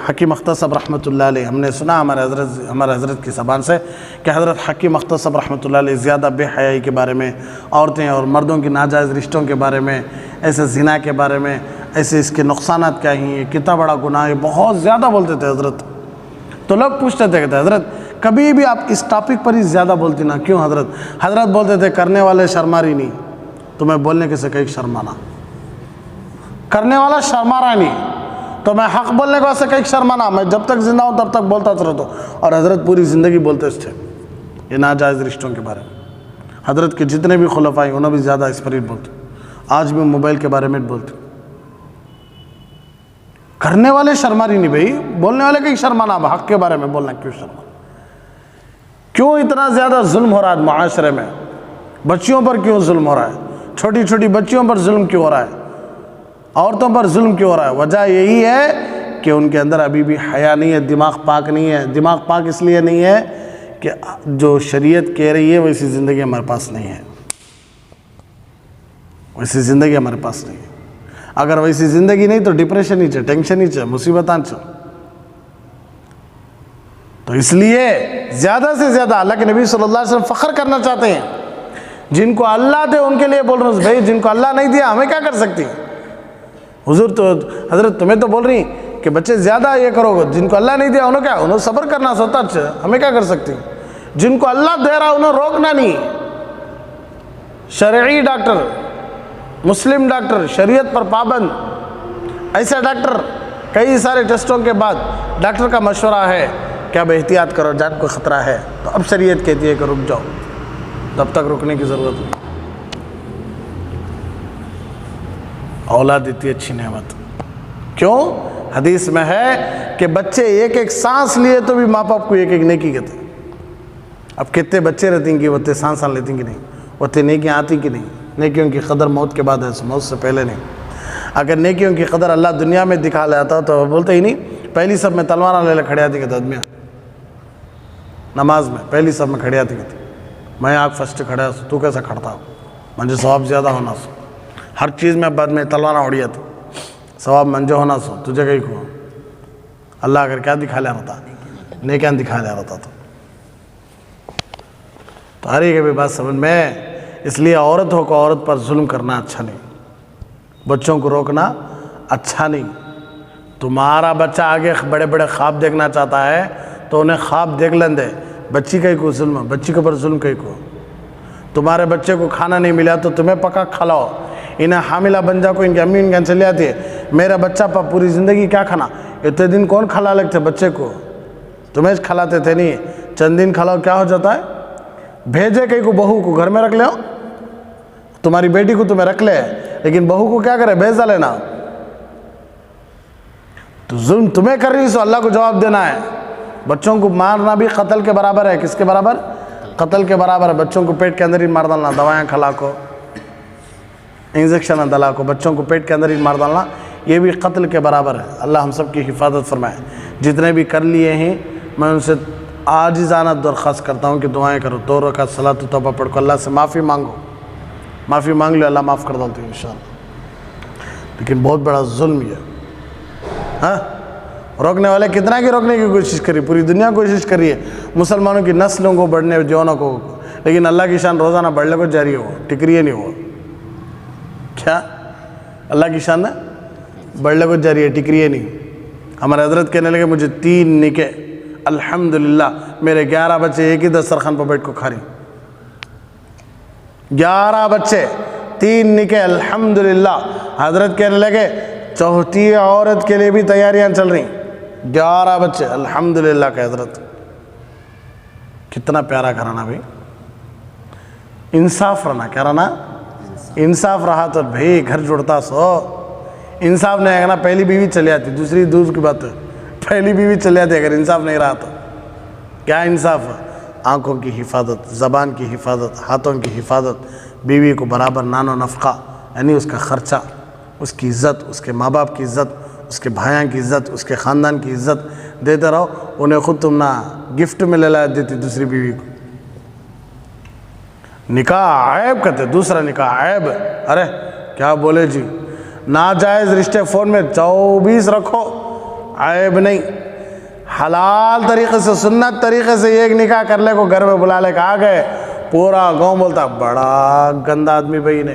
S1: حکیم مختصب رحمۃ اللہ علیہ، ہم نے سنا ہمارے حضرت کی زبان سے کہ حضرت حکیم مختصب رحمۃ اللہ علیہ زیادہ بے حیائی کے بارے میں، عورتیں اور مردوں کی ناجائز رشتوں کے بارے میں، ایسے زنا کے بارے میں، ایسے اس کے نقصانات کیا ہیں، یہ کتنا بڑا گناہ ہے، بہت زیادہ بولتے تھے حضرت۔ تو لوگ پوچھتے تھے، کہتے حضرت کبھی بھی آپ اس ٹاپک پر ہی زیادہ بولتی نا کیوں حضرت؟ حضرت بولتے تھے کرنے والے شرماری نہیں، تمہیں بولنے کے سے کئی شرمانا، کرنے والا شرمارا نہیں، تو میں حق بولنے کو ایسے کئی شرمانا، میں جب تک زندہ ہوں تب تک بولتا رہتا ہوں۔ اور حضرت پوری زندگی بولتے تھے یہ ناجائز رشتوں کے بارے میں۔ حضرت کے جتنے بھی خلفاء ہیں انہوں بھی زیادہ اس پر ہی بولتے، آج بھی موبائل کے بارے میں بولتے۔ کرنے والے شرماری نہیں بھائی، بولنے والے کئی شرمانا، حق کے بارے میں بولنا کیوں شرمانا؟ کیوں اتنا زیادہ ظلم ہو رہا ہے معاشرے میں؟ بچیوں پر کیوں ظلم ہو رہا ہے؟ چھوٹی چھوٹی بچیوں پر ظلم کیوں ہو رہا ہے؟ عورتوں پر ظلم کیوں ہو رہا ہے؟ وجہ یہی ہے کہ ان کے اندر ابھی بھی حیا نہیں ہے، دماغ پاک نہیں ہے۔ دماغ پاک اس لیے نہیں ہے کہ جو شریعت کہہ رہی ہے ویسی زندگی ہمارے پاس نہیں ہے، ویسی زندگی ہمارے پاس نہیں ہے۔ اگر ویسی زندگی نہیں تو ڈپریشن ہی چاہے، ٹینشن ہی چاہے، مصیبتاں چاہے۔ تو اس لیے زیادہ سے زیادہ اللہ کے نبی صلی اللہ علیہ وسلم فخر کرنا چاہتے ہیں، جن کو اللہ دے ان کے لیے بول رہا ہوں بھائی، جن کو اللہ نہیں دیا ہمیں کیا کر سکتی؟ حضور تو حضرت تمہیں تو بول رہی کہ بچے زیادہ یہ کرو گے، جن کو اللہ نہیں دیا انہوں کیا، انہوں صبر کرنا سوتا، اچھا ہمیں کیا کر سکتی؟ جن کو اللہ دے رہا انہوں روکنا نہیں۔ شرعی ڈاکٹر، مسلم ڈاکٹر، شریعت پر پابند ایسا ڈاکٹر، کئی سارے ٹیسٹوں کے بعد ڈاکٹر کا مشورہ ہے کہ اب احتیاط کرو، جان کو خطرہ ہے، تو اب شریعت کہتی ہے کہ رک جاؤ، تب تک رکنے کی ضرورت نہیں۔ اولاد اتنی اچھی نعمت. کیوں؟ حدیث میں ہے کہ بچے ایک ایک سانس لیے تو بھی ماں باپ کو ایک ایک نیکی کہتے. اب کتنے بچے رہتے ہیں کہ وہ اتنے سانس لیتے ہیں کہ نہیں, وہ اتنے نیکیاں آتی کہ نہیں. نیکیوں کی قدر موت کے بعد ہے, موت سے پہلے نہیں. اگر نیکیوں کی قدر اللہ دنیا میں دکھا لیتا تو وہ بولتے ہی نہیں. پہلی سب میں تلوار لے لے کھڑے آتی کہتے آدمی نماز میں پہلی سب میں کھڑے آتی کہتے میں آگ فرسٹ کھڑا سو, تو کیسا کھڑتا ہو, مجھے ثواب زیادہ ہونا سو. ہر چیز میں بعد میں تلوار اڑیا تھا, ثواب منجو ہونا سو تجھے کہیں کو. اللہ اگر کیا دکھا لیا رہتا, نیکیاں دکھا لیا رہتا تو ہر ایک بھی بات سمجھ میں. اس لیے عورتوں کو عورت پر ظلم کرنا اچھا نہیں, بچوں کو روکنا اچھا نہیں. تمہارا بچہ آگے بڑے بڑے خواب دیکھنا چاہتا ہے تو انہیں خواب دیکھ لیں دے. بچی کہیں کو ظلم, بچی کے اوپر ظلم کہیں کو. تمہارے بچے کو کھانا نہیں ملا تو تمہیں پکا کھلاؤ. انہیں حاملہ بن جا کو ان کی امی ان کے چلے آتی ہے, میرا بچہ پوری زندگی کیا کھانا. اتنے دن کون کھلا لگتے بچے کو, تمہیں کھلاتے تھے نہیں. چند دن کھلاؤ کیا ہو جاتا ہے, بھیجے کہیں کو بہو کو گھر میں رکھ لے. تمہاری بیٹی کو تمہیں رکھ لے لیکن بہو کو کیا کرے, بھیجا لینا. تو ظلم تمہیں کر رہی سو اللہ کو جواب دینا ہے. بچوں کو مارنا بھی قتل کے برابر ہے. کس کے برابر؟ قتل کے برابر ہے. بچوں کو پیٹ کے اندر ہی مار ڈالنا, دوائیں کھلا کو, انجیکشن دلا کو بچوں کو پیٹ کے اندر ہی مار ڈالنا, یہ بھی قتل کے برابر ہے. اللہ ہم سب کی حفاظت فرمائے. جتنے بھی کر لیے ہیں میں ان سے عاجزانہ درخواست کرتا ہوں کہ دعائیں کرو. 2 رکعت صلاۃ و توبہ پڑھ کو اللہ سے معافی مانگو, معافی مانگ لو, اللہ معاف کر دیتے ہیں انشاءاللہ. لیکن بہت بڑا ظلم یہ. ہاں روکنے والے کتنا کی روکنے کی کوشش کری, پوری دنیا کوشش کر رہی ہے مسلمانوں کی نسلوں کو بڑھنے جوانوں کو, لیکن اللہ کی شان روزانہ بڑھنے کو جاری ہو, ٹکری نہیں ہو. کیا اللہ کی شان بڑھنے کو جاری ہے, ٹکری نہیں. ہمارے حضرت کہنے لگے مجھے 3 نکے الحمدللہ, میرے 11 بچے ایک ہی دسترخوان پر بیٹھ کو کھا رہی. 11 بچے 3 نکے الحمدللہ. حضرت کہنے لگے چوتھی عورت کے لیے بھی تیاریاں چل رہی. 11 بچے الحمدللہ کہ حضرت. کتنا پیارا گھرانہ بھائی. انصاف رہنا, کیا رہنا, انصاف رہا تو بھائی گھر جڑتا سو. انصاف نہیں ہے نا, پہلی بیوی چلی آتی, دوسری دور کی بات ہے, پہلی بیوی چلی آتی اگر انصاف نہیں رہا تو. کیا انصاف؟ آنکھوں کی حفاظت, زبان کی حفاظت, ہاتھوں کی حفاظت, بیوی کو برابر نان و نفقہ یعنی اس کا خرچہ, اس کی عزت, اس کے ماں باپ کی عزت, اس کے بھائیاں کی عزت, اس کے خاندان کی عزت دیتے رہو. انہیں خود تم نہ گفٹ میں لے لا دیتی دوسری بیوی کو. نکاح عیب کہتے, دوسرا نکاح عیب. ارے کیا بولے جی, ناجائز رشتے فون میں 24 رکھو, عیب نہیں. حلال طریقے سے, سنت طریقے سے ایک نکاح کر لے کو, گھر میں بلا لے کے آ گئے, پورا گاؤں بولتا بڑا گندا آدمی بھائی نے,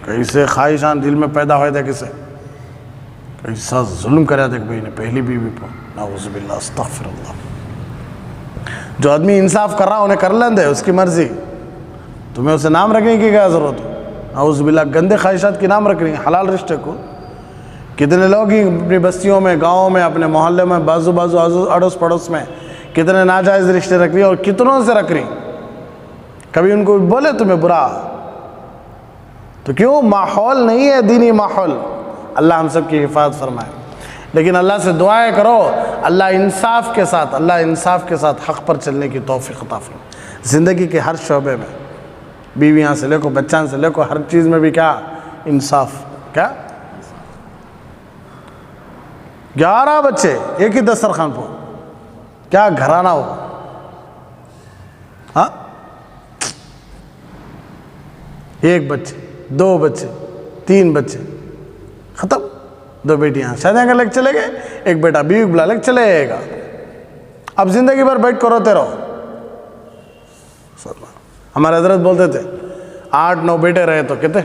S1: کیسے خواہشان دل میں پیدا ہوئے تھے, کسے کیسا ظلم کرے تھے بھائی نے پہلی بیوی پر. نعوذ باللہ, استغفر اللہ. جو آدمی انصاف کر رہا انہیں کر لیں دے, اس کی مرضی. تمہیں اسے نام رکھنے کی کیا ضرورت ہے؟ نعوذ باللہ, گندے خواہشات کی نام رکھ رہی ہیں حلال رشتے کو. کتنے لوگ ہی اپنی بستیوں میں, گاؤں میں, اپنے محلے میں, بازو اڑوس پڑوس میں کتنے ناجائز رشتے رکھ رہی ہیں, اور کتنوں سے رکھ رہی. کبھی ان کو بولے تمہیں برا تو کیوں؟ ماحول نہیں ہے دینی ماحول. اللہ ہم سب کی حفاظت فرمائے. لیکن اللہ سے دعائیں کرو, اللہ انصاف کے ساتھ, اللہ انصاف کے ساتھ حق پر چلنے کی توفیق عطا فرمائے. زندگی کے ہر شعبے میں, بیویاں سے لے کو, بچان سے لے کو, ہر چیز میں بھی کیا انصاف. کیا 11 بچے ایک ہی دسترخوان پر, کیا گھرانہ ہو. ہاں 1 بچے, 2 بچے, 3 بچے, ختم. 2 بیٹیاں شادیاں کر لے چلے گئے, 1 بیٹا بیوی بلا لے چلے جائے گا. اب زندگی بھر بیٹھ کر روتے رہو. ہمارے حضرت بولتے تھے 8-9 بیٹے رہے تو کہتے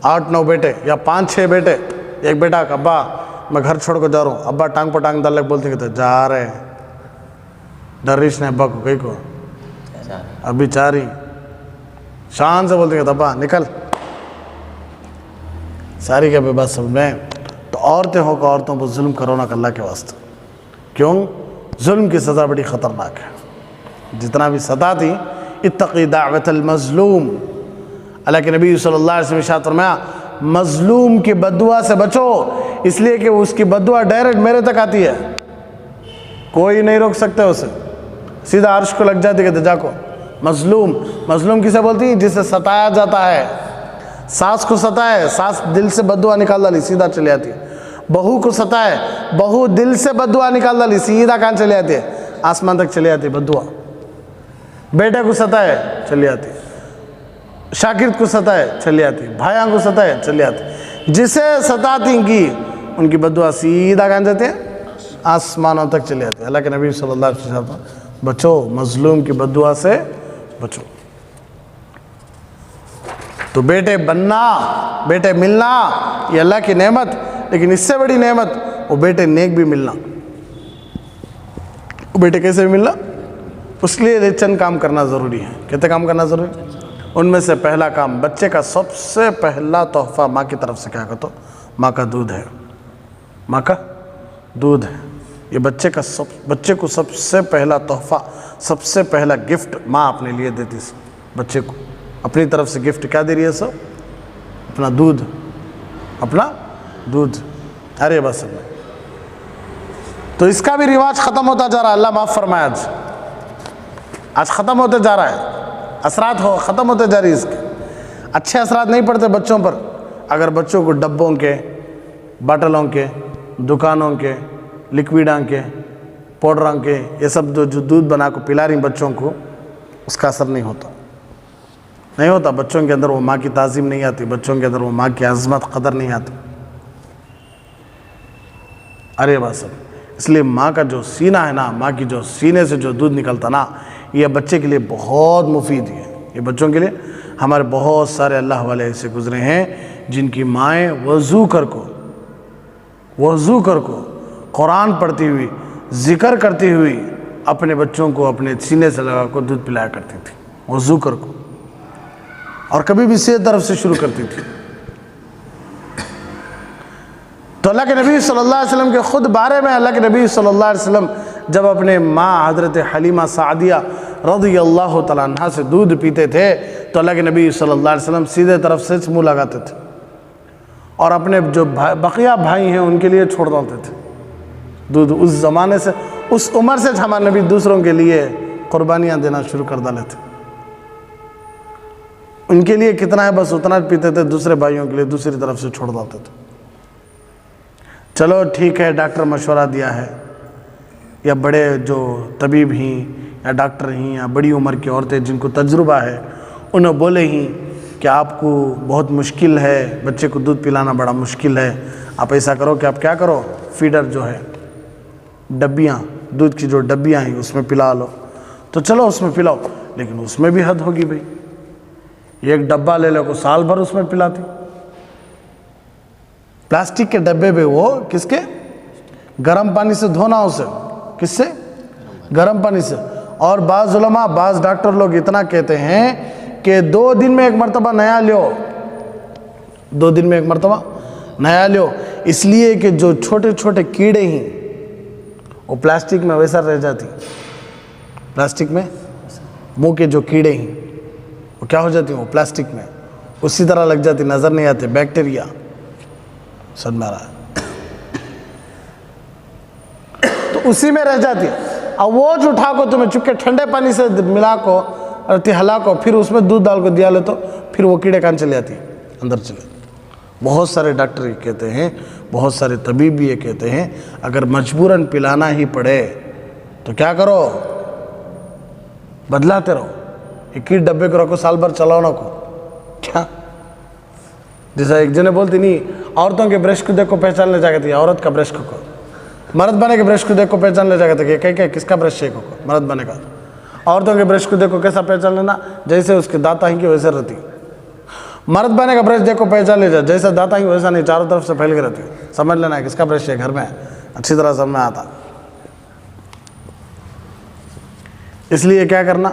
S1: 8-9 بیٹے یا 5-6 بیٹے. 1 بیٹا ابا میں گھر چھوڑ کر جا رہا ہوں, ابا ٹانگ پر ٹانگ ڈال کے بولتے کہتے جا رہے ہیں. ڈریش نے ابا کو کہیں کو ابھی چاہ رہی, شان سے بولتے کہتے ابا نکل. ساری کیا بے بات سمجھ میں. تو عورتیں ہو کہ عورتوں پر ظلم کرو نہ اللہ کے واسطے. کیوں؟ ظلم کی سزا بڑی خطرناک ہے. جتنا بھی سزا تھی, اتقی دعوت المظلوم. اللہ کے نبی صلی اللہ علیہ وسلم ارشاد فرمایا مظلوم کی بددعا سے بچو، اس لیے کہ اس کی بددعا ڈائریکٹ میرے تک آتی ہے، کوئی نہیں روک سکتا اسے، سیدھا عرش کو لگ جاتی ہے دجا کو۔ مظلوم کسے بولتی ہیں؟ جسے ستایا جاتا ہے۔ ساس کو ستائے، ساس دل سے بددعا نکال ڈالی، سیدھا چلی آتی ہے۔ بہو کو ستائے، بہو دل سے بددعا نکال ڈالی، سیدھا کہاں چلی آتی ہے؟ آسمان تک چلی آتی ہے بددعا۔ بیٹے کو ستائے چلی آتی، شاگرد کو ستائے چلی آتی، بھائیاں کو ستائے چلی آتی، جسے ستاتی کی ان کی بددعا سیدھا کہاں جاتے ہیں؟ آسمانوں تک چلی آتی ہے۔ اللہ کے نبی صلی اللہ علیہ وسلم بچو، مظلوم کی بددعا سے بچو۔ تو بیٹے بننا، بیٹے ملنا یہ اللہ کی نعمت، لیکن اس سے بڑی نعمت وہ بیٹے نیک بھی ملنا۔ وہ بیٹے کیسے بھی ملنا؟ اس لیے چند کام کرنا ضروری ہے۔ کتنے کام کرنا ضروری ہے؟ ان میں سے پہلا کام، بچے کا سب سے پہلا تحفہ ماں کی طرف سے کیا کہتے ہو؟ ماں کا دودھ ہے۔ ماں کا دودھ ہے، یہ بچے کو سب سے پہلا تحفہ، سب سے پہلا گفٹ ماں اپنے لیے دیتی ہے۔ بچے کو اپنی طرف سے گفٹ کیا دے رہی ہے؟ سب اپنا دودھ، اپنا دودھ۔ ارے بس تو اس کا بھی رواج ختم ہوتا جا رہا ہے، اللہ معاف فرمائے۔ آج ختم ہوتے جا رہا ہے، اثرات ختم ہوتے جا رہی ہے اس کے۔ اچھے اثرات نہیں پڑتے بچوں پر اگر بچوں کو ڈبوں کے، باٹلوں کے، دکانوں کے، لکویڈاں کے، پاؤڈراں کے، یہ سب جو دودھ بنا کو پلا رہی بچوں کو، اس کا اثر نہیں ہوتا۔ بچوں کے اندر وہ ماں کی تعظیم نہیں آتی، بچوں کے اندر وہ ماں کی عظمت قدر نہیں آتی۔ ارے بس اس لیے ماں کا جو سینہ ہے نا، ماں کی جو سینے سے جو دودھ نکلتا نا، یہ بچے کے لیے بہت مفید ہے۔ یہ بچوں کے لیے، ہمارے بہت سارے اللہ والے ایسے گزرے ہیں جن کی مائیں وضو کر کو قرآن پڑھتی ہوئی، ذکر کرتی ہوئی اپنے بچوں کو اپنے سینے سے لگا کر دودھ پلایا کرتی تھی، وضو کر کو، اور کبھی بھی سیدھ طرف سے شروع کرتی تھی۔ تو اللہ کے نبی صلی اللہ علیہ وسلم کے خود بارے میں، اللہ کے نبی صلی اللہ علیہ وسلم جب اپنے ماں حضرت حلیمہ سعدیہ رضی اللہ تعالیٰ عنہ سے دودھ پیتے تھے تو اللہ کے نبی صلی اللہ علیہ وسلم سیدھے طرف سے منہ لگاتے تھے، اور اپنے جو بقیہ بھائی ہیں ان کے لیے چھوڑ دیتے تھے دودھ۔ اس زمانے سے، اس عمر سے ہمارے نبی دوسروں کے لیے قربانیاں دینا شروع کر ڈالے تھے۔ ان کے لیے کتنا ہے بس اتنا پیتے تھے، دوسرے بھائیوں کے لیے دوسری طرف سے چھوڑ دیتے تھے۔ چلو ٹھیک ہے، ڈاکٹر مشورہ دیا ہے، یا بڑے جو طبیب ہیں یا ڈاکٹر ہیں یا بڑی عمر کی عورتیں جن کو تجربہ ہے، انہوں بولے ہی کہ آپ کو بہت مشکل ہے، بچے کو دودھ پلانا بڑا مشکل ہے، آپ ایسا کرو کہ آپ کیا کرو، فیڈر جو ہے، ڈبیاں، دودھ کی جو ڈبیاں ہیں اس میں پلا لو۔ تو چلو اس میں پلاؤ، لیکن اس میں بھی حد ہوگی بھائی، ایک ڈبہ لے لو کو سال بھر اس میں پلاتی۔ پلاسٹک کے ڈبے پہ، وہ کس کے؟ گرم پانی سے دھونا اسے، کس سے؟ گرم پانی سے۔ اور بعض علماء، بعض ڈاکٹر لوگ اتنا کہتے ہیں کہ 2 دن میں ایک مرتبہ نیا لیو، 2 دن میں ایک مرتبہ نیا لیو، اس لیے کہ جو چھوٹے چھوٹے کیڑے ہیں وہ پلاسٹک میں ویسا رہ جاتی، پلاسٹک میں منہ کے جو کیڑے ہیں وہ کیا ہو جاتی ہیں، وہ پلاسٹک میں اسی طرح لگ جاتی، نظر نہیں آتے، بیکٹیریا سمجھ میں آ رہا ہے، تو اسی میں رہ جاتی ہے۔ اب وہ جو اٹھا کو تمہیں چکے ٹھنڈے پانی سے ملا کو اور ہلا کو پھر اس میں دودھ ڈال کو دیا لے تو پھر وہ کیڑے کہاں چلے آتی، اندر چلے۔ بہت سارے ڈاکٹر یہ کہتے ہیں، بہت سارے طبیب بھی یہ کہتے ہیں، اگر مجبوراً پلانا ہی پڑے تو کیا کرو، بدلاتے رہو، ایک ہی ڈبے کو رکھو، سال بھر چلاؤ نہ کو، کیا جیسا ایک جنے بولتی نہیں، عورتوں کے برش کو دیکھ کو پہچان لے جاتے ہیں، عورت کا برش کو، مرد بنے کے برش کو دیکھ کو پہچان لے جاتے ہیں کہ کس کا برش ہے، مرد بنے کا۔ عورتوں کے برش کو دیکھ کو کیسا پہچان لینا، جیسے اس کے دانت ہیں کہ ویسے رہتی، مرد بنے کا برش دیکھ کو پہچان لے جا، جیسا دانت ہیں ویسا نہیں، چاروں طرف سے پھیل کے رہتی، سمجھ لینا ہے کس کا برش ہے، گھر میں اچھی طرح سمجھ میں آتا۔ اس لیے کیا کرنا،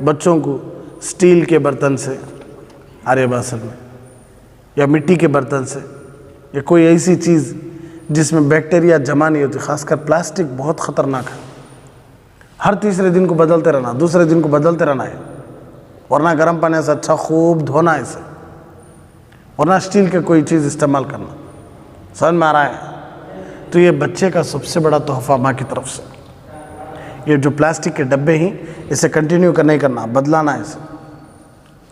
S1: بچوں کو سٹیل کے برتن سے، آرے باسل میں، یا مٹی کے برتن سے، یا کوئی ایسی چیز جس میں بیکٹیریا جمع نہیں ہوتی، خاص کر پلاسٹک بہت خطرناک ہے، ہر تیسرے دن کو بدلتے رہنا، دوسرے دن کو بدلتے رہنا ہے، ورنہ گرم پانی سے اچھا خوب دھونا ہے اسے، ورنہ اسٹیل کا کوئی چیز استعمال کرنا. سمجھ میں آ رہا ہے؟ تو یہ بچے کا سب سے بڑا تحفہ ماں کی طرف سے. یہ جو پلاسٹک کے ڈبے ہیں اسے کنٹینیو نہیں کرنا، بدلانا ہے اسے.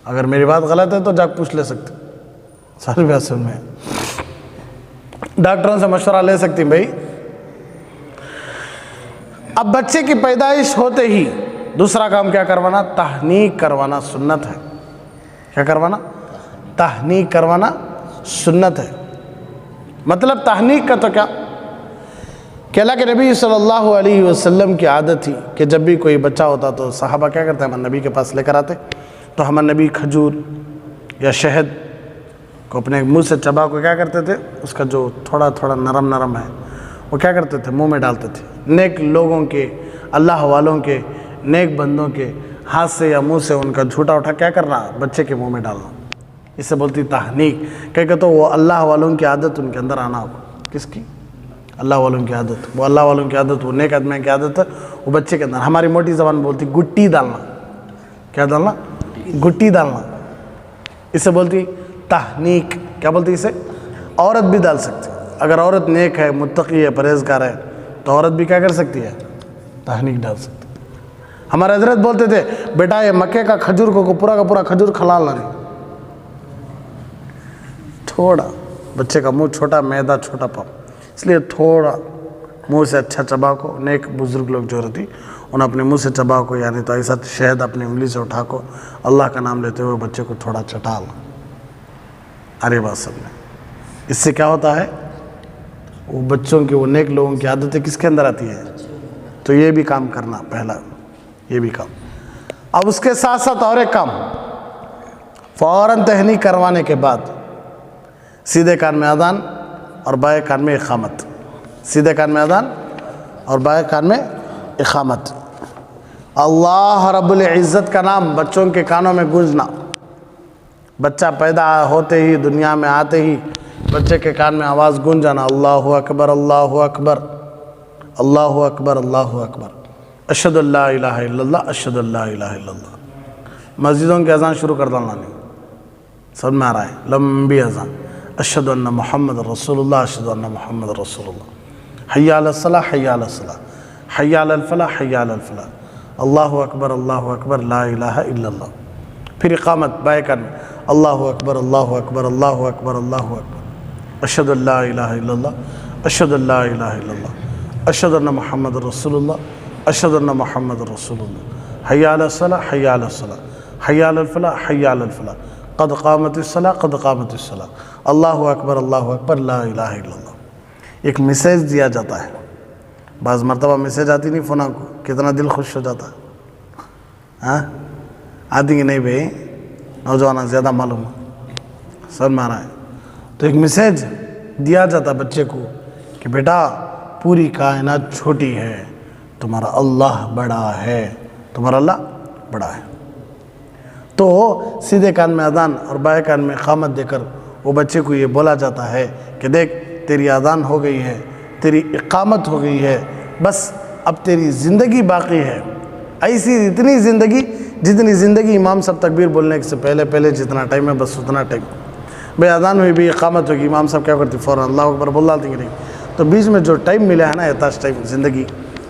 S1: اگر میری بات غلط ہے تو جا پوچھ لے سکتے، ساری بات سن میں ڈاکٹروں سے مشورہ لے سکتی بھائی. اب بچے کی پیدائش ہوتے ہی دوسرا کام کیا کروانا؟ تحنیک کروانا سنت ہے. کیا کروانا؟ تحنیک کروانا سنت ہے. مطلب تحنیک کا تو کیا کہ اللہ کے نبی صلی اللہ علیہ وسلم کی عادت تھی کہ جب بھی کوئی بچہ ہوتا تو صحابہ کیا کرتے ہیں، ہمارے نبی کے پاس لے کر آتے تو ہمارے نبی کھجور یا شہد کو اپنے منہ سے چبا کو کیا کرتے تھے، اس کا جو تھوڑا تھوڑا نرم نرم ہے وہ کیا کرتے تھے، منہ میں ڈالتے تھے. نیک لوگوں کے، اللہ والوں کے، نیک بندوں کے ہاتھ سے یا منہ سے ان کا جھوٹا اٹھا کیا کرنا، بچے کے منہ میں ڈالنا. اسے بولتی تحنیک. کہ تو وہ اللہ والوں کی عادت ان کے اندر آنا ہوگا. کس کی؟ اللہ والوں کی عادت. وہ اللہ والوں کی عادت، وہ نیک آدمی کی عادت ہے وہ بچے کے اندر. ہماری موٹی زبان بولتی گٹی ڈالنا. کیا ڈالنا؟ گٹی ڈالنا. اسے بولتی تحنیک. کیا بولتی اسے؟ عورت بھی ڈال سکتی. اگر عورت نیک ہے، متقی ہے، پرہیزگار ہے تو عورت بھی کیا کر سکتی ہے؟ تحنیک ڈال سکتی. ہمارے حضرت بولتے تھے بیٹا یہ مکے کا کھجور کو پورا کا پورا کھجور کھلانا نہیں، تھوڑا. بچے کا منہ چھوٹا، میدا چھوٹا پاؤ، اس لیے تھوڑا منہ سے اچھا چبا کو. نیک بزرگ لوگ جو رہتی انہیں اپنے منہ سے چبا کو، یعنی تو ایسا شہد اپنی انگلی سے اٹھا کو اللہ کا نام لیتے ہوئے بچے کو تھوڑا چٹال. ارے بات سب میں اس سے کیا ہوتا ہے، وہ بچوں کی، وہ نیک لوگوں کی عادتیں کس کے اندر آتی ہے. تو یہ بھی کام کرنا پہلا، یہ بھی کام. اب اس کے ساتھ ساتھ اور ایک کام، فوراً تحنیک کروانے کے بعد سیدھے کان میں اذان اور بائیں کان میں اقامت. سیدھے کان میں اذان اور بائیں کان میں اقامت. اللہ رب العزت کا نام بچوں کے کانوں میں گونجنا. بچہ پیدا ہوتے ہی، دنیا میں آتے ہی بچے کے کان میں آواز گونج جانا، اللہ اکبر اللہ اکبر اللہ اکبر اللہ اکبر، اشہد ان لا الہ الا اللہ اشہد ان لا الہ الا اللہ. مسجدوں کی اذان شروع کر ڈالنا نہیں. سمجھ میں آ رہا ہے؟ لمبی اذان، اشہد ان محمد رسول اللہ اشہد ان محمد رسول اللہ، حی علی الصلاۃ حی علی الصلاۃ حی علی الفلاح حی علی الفلاح، اللہ اکبر لا الہ الا اللہ. پھر اقامت بائیں کان میں، اللہ اکبر اللہ اکبر اللہ اکبر اللہ اکبر، اشہد ان لا الہ الا اللہ اشہد ان لا الہ الا اللہ اشہد ان محمد رسول اللہ اشہد ان محمد رسول اللہ، حی علی الصلاۃ حی علی الصلاۃ حی علی الفلاح حی علی الفلاح، قد قامت الصلاۃ قد قامت الصلاۃ، اللہ اکبر لا الہ الا اللہ. ایک میسیج دیا جاتا ہے. بعض مرتبہ میسیج آتی نہیں فونا کو، کتنا دل خوش ہو جاتا ہے. ہاں آتی کہ نہیں بھائی؟ نوجوان زیادہ معلوم ہے، سر مارا ہے. تو ایک میسیج دیا جاتا بچے کو کہ بیٹا پوری کائنات چھوٹی ہے، تمہارا اللہ بڑا ہے، تمہارا اللہ بڑا ہے. تو سیدھے کان میں اذان اور بائیں کان میں اقامت دے کر وہ بچے کو یہ بولا جاتا ہے کہ دیکھ تیری اذان ہو گئی ہے، تیری اقامت ہو گئی ہے، بس اب تیری زندگی باقی ہے. ایسی اتنی زندگی جتنی زندگی امام صاحب تکبیر بولنے سے پہلے جتنا ٹائم ہے بس اتنا ٹائم. بھائی اذان ہوئی بھی اقامت ہوگی، امام صاحب کیا کرتی فوراً اللہ اکبر بول ڈالتی کہ نہیں. تو بیچ میں جو ٹائم ملا ہے نا، احتاج ٹائم، زندگی،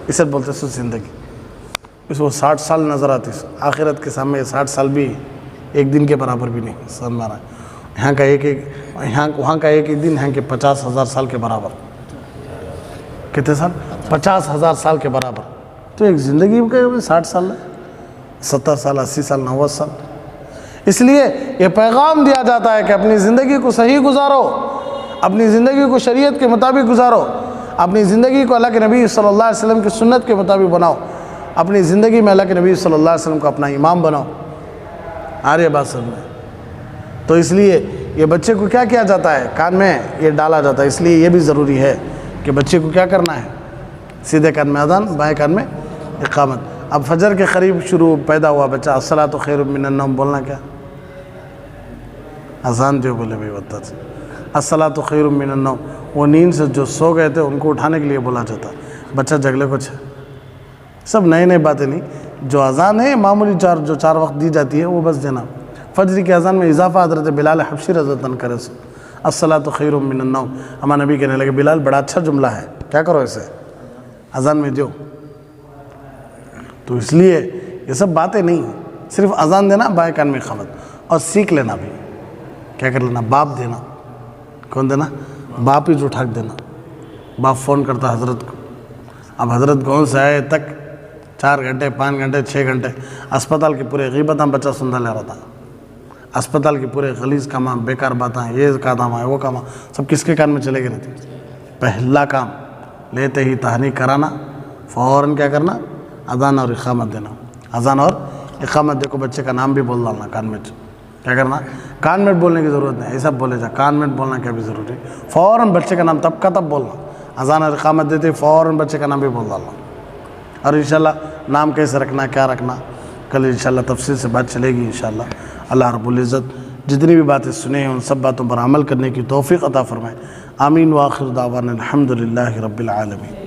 S1: اسے بولتے سو زندگی. اس کو 60 سال نظر آتی، آخرت کے سامنے 60 سال بھی ایک دن کے برابر بھی نہیں. سمجھ میں آ رہا ہے؟ یہاں کا وہاں کا ایک دن یہاں کے 50,000 سال کے برابر. کتنے سال؟ 50,000 سال کے برابر. تو ایک زندگی کے 60 سال ہے، 70 سال 80 سال 90 سال. اس لیے یہ پیغام دیا جاتا ہے کہ اپنی زندگی کو صحیح گزارو، اپنی زندگی کو شریعت کے مطابق گزارو، اپنی زندگی کو اللہ کے نبی صلی اللہ علیہ وسلم کی سنت کے مطابق بناؤ، اپنی زندگی میں اللہ کے نبی صلی اللہ علیہ وسلم کو اپنا امام بناؤ. آ رہی ہے بات سمجھ میں؟ تو اس لیے یہ بچے کو کیا کیا جاتا ہے، کان میں یہ ڈالا جاتا ہے. اس لیے یہ بھی ضروری ہے کہ بچے کو کیا کرنا ہے، سیدھے کان میں اذان بائیں کان میں اقامت. اب فجر کے قریب شروع پیدا ہوا بچہ، الصلاۃ خیر من النوم بولنا کیا؟ اذان جو بولے بھائی بتا تھا الصلاۃ خیر من النوم، وہ نیند سے جو سو گئے تھے ان کو اٹھانے کے لیے بولا جاتا. بچہ جگلے کچھ ہے، سب نئے باتیں نہیں. جو اذان ہے معمولی جو 4 وقت دی جاتی ہے وہ بس دینا. فجر کی اذان میں اضافہ حضرت بلال حبشی رضی اللہ عنہ کرے الصلاۃ خیر من النوم. ہمارے نبی کہنے لگے بلال بڑا اچھا جملہ ہے، کیا کرو اسے اذان میں دو. تو اس لیے یہ سب باتیں نہیں، صرف اذان دینا، بائیں کان میں اقامت، اور سیکھ لینا بھی. کیا کر لینا؟ باپ دینا. کون دینا؟ باپ ہی اٹھا دینا. باپ فون کرتا حضرت کو. اب حضرت گاؤں سے آئے تک 4 گھنٹے 5 گھنٹے 6 گھنٹے اسپتال کے پورے غیبتاں بچہ سنتا لے رہا تھا. اسپتال کے پورے غلیظ کام، بیکار باتیں، یہ کام ہے وہ کام، سب کس کے کان میں چلے گئے رہتے. پہلا کام لیتے ہی تحریک کرانا، فوراً کیا کرنا؟ اذان اور اقامت دینا. اذان اور اقامت دیکھو، بچے کا نام بھی بول ڈالنا کان میں. کیا کرنا؟ کان میں بولنے کی ضرورت نہیں، ایسا بولے جا کان میں بولنا کیا بھی ضروری ہے. فوراً بچے کا نام تب کا تب بولنا. اذان اور اقامت دیتے فوراً بچے کا نام بھی بول ڈالنا. اور انشاءاللہ نام کیسے رکھنا، کیا رکھنا، کل انشاءاللہ تفصیل سے بات چلے گی انشاءاللہ. اللہ رب العزت جتنی بھی باتیں سنے ہیں ان سب باتوں پر عمل کرنے کی توفیق عطا فرمائے. آمین. وآخر دعوانا الحمدللہ رب العالمین.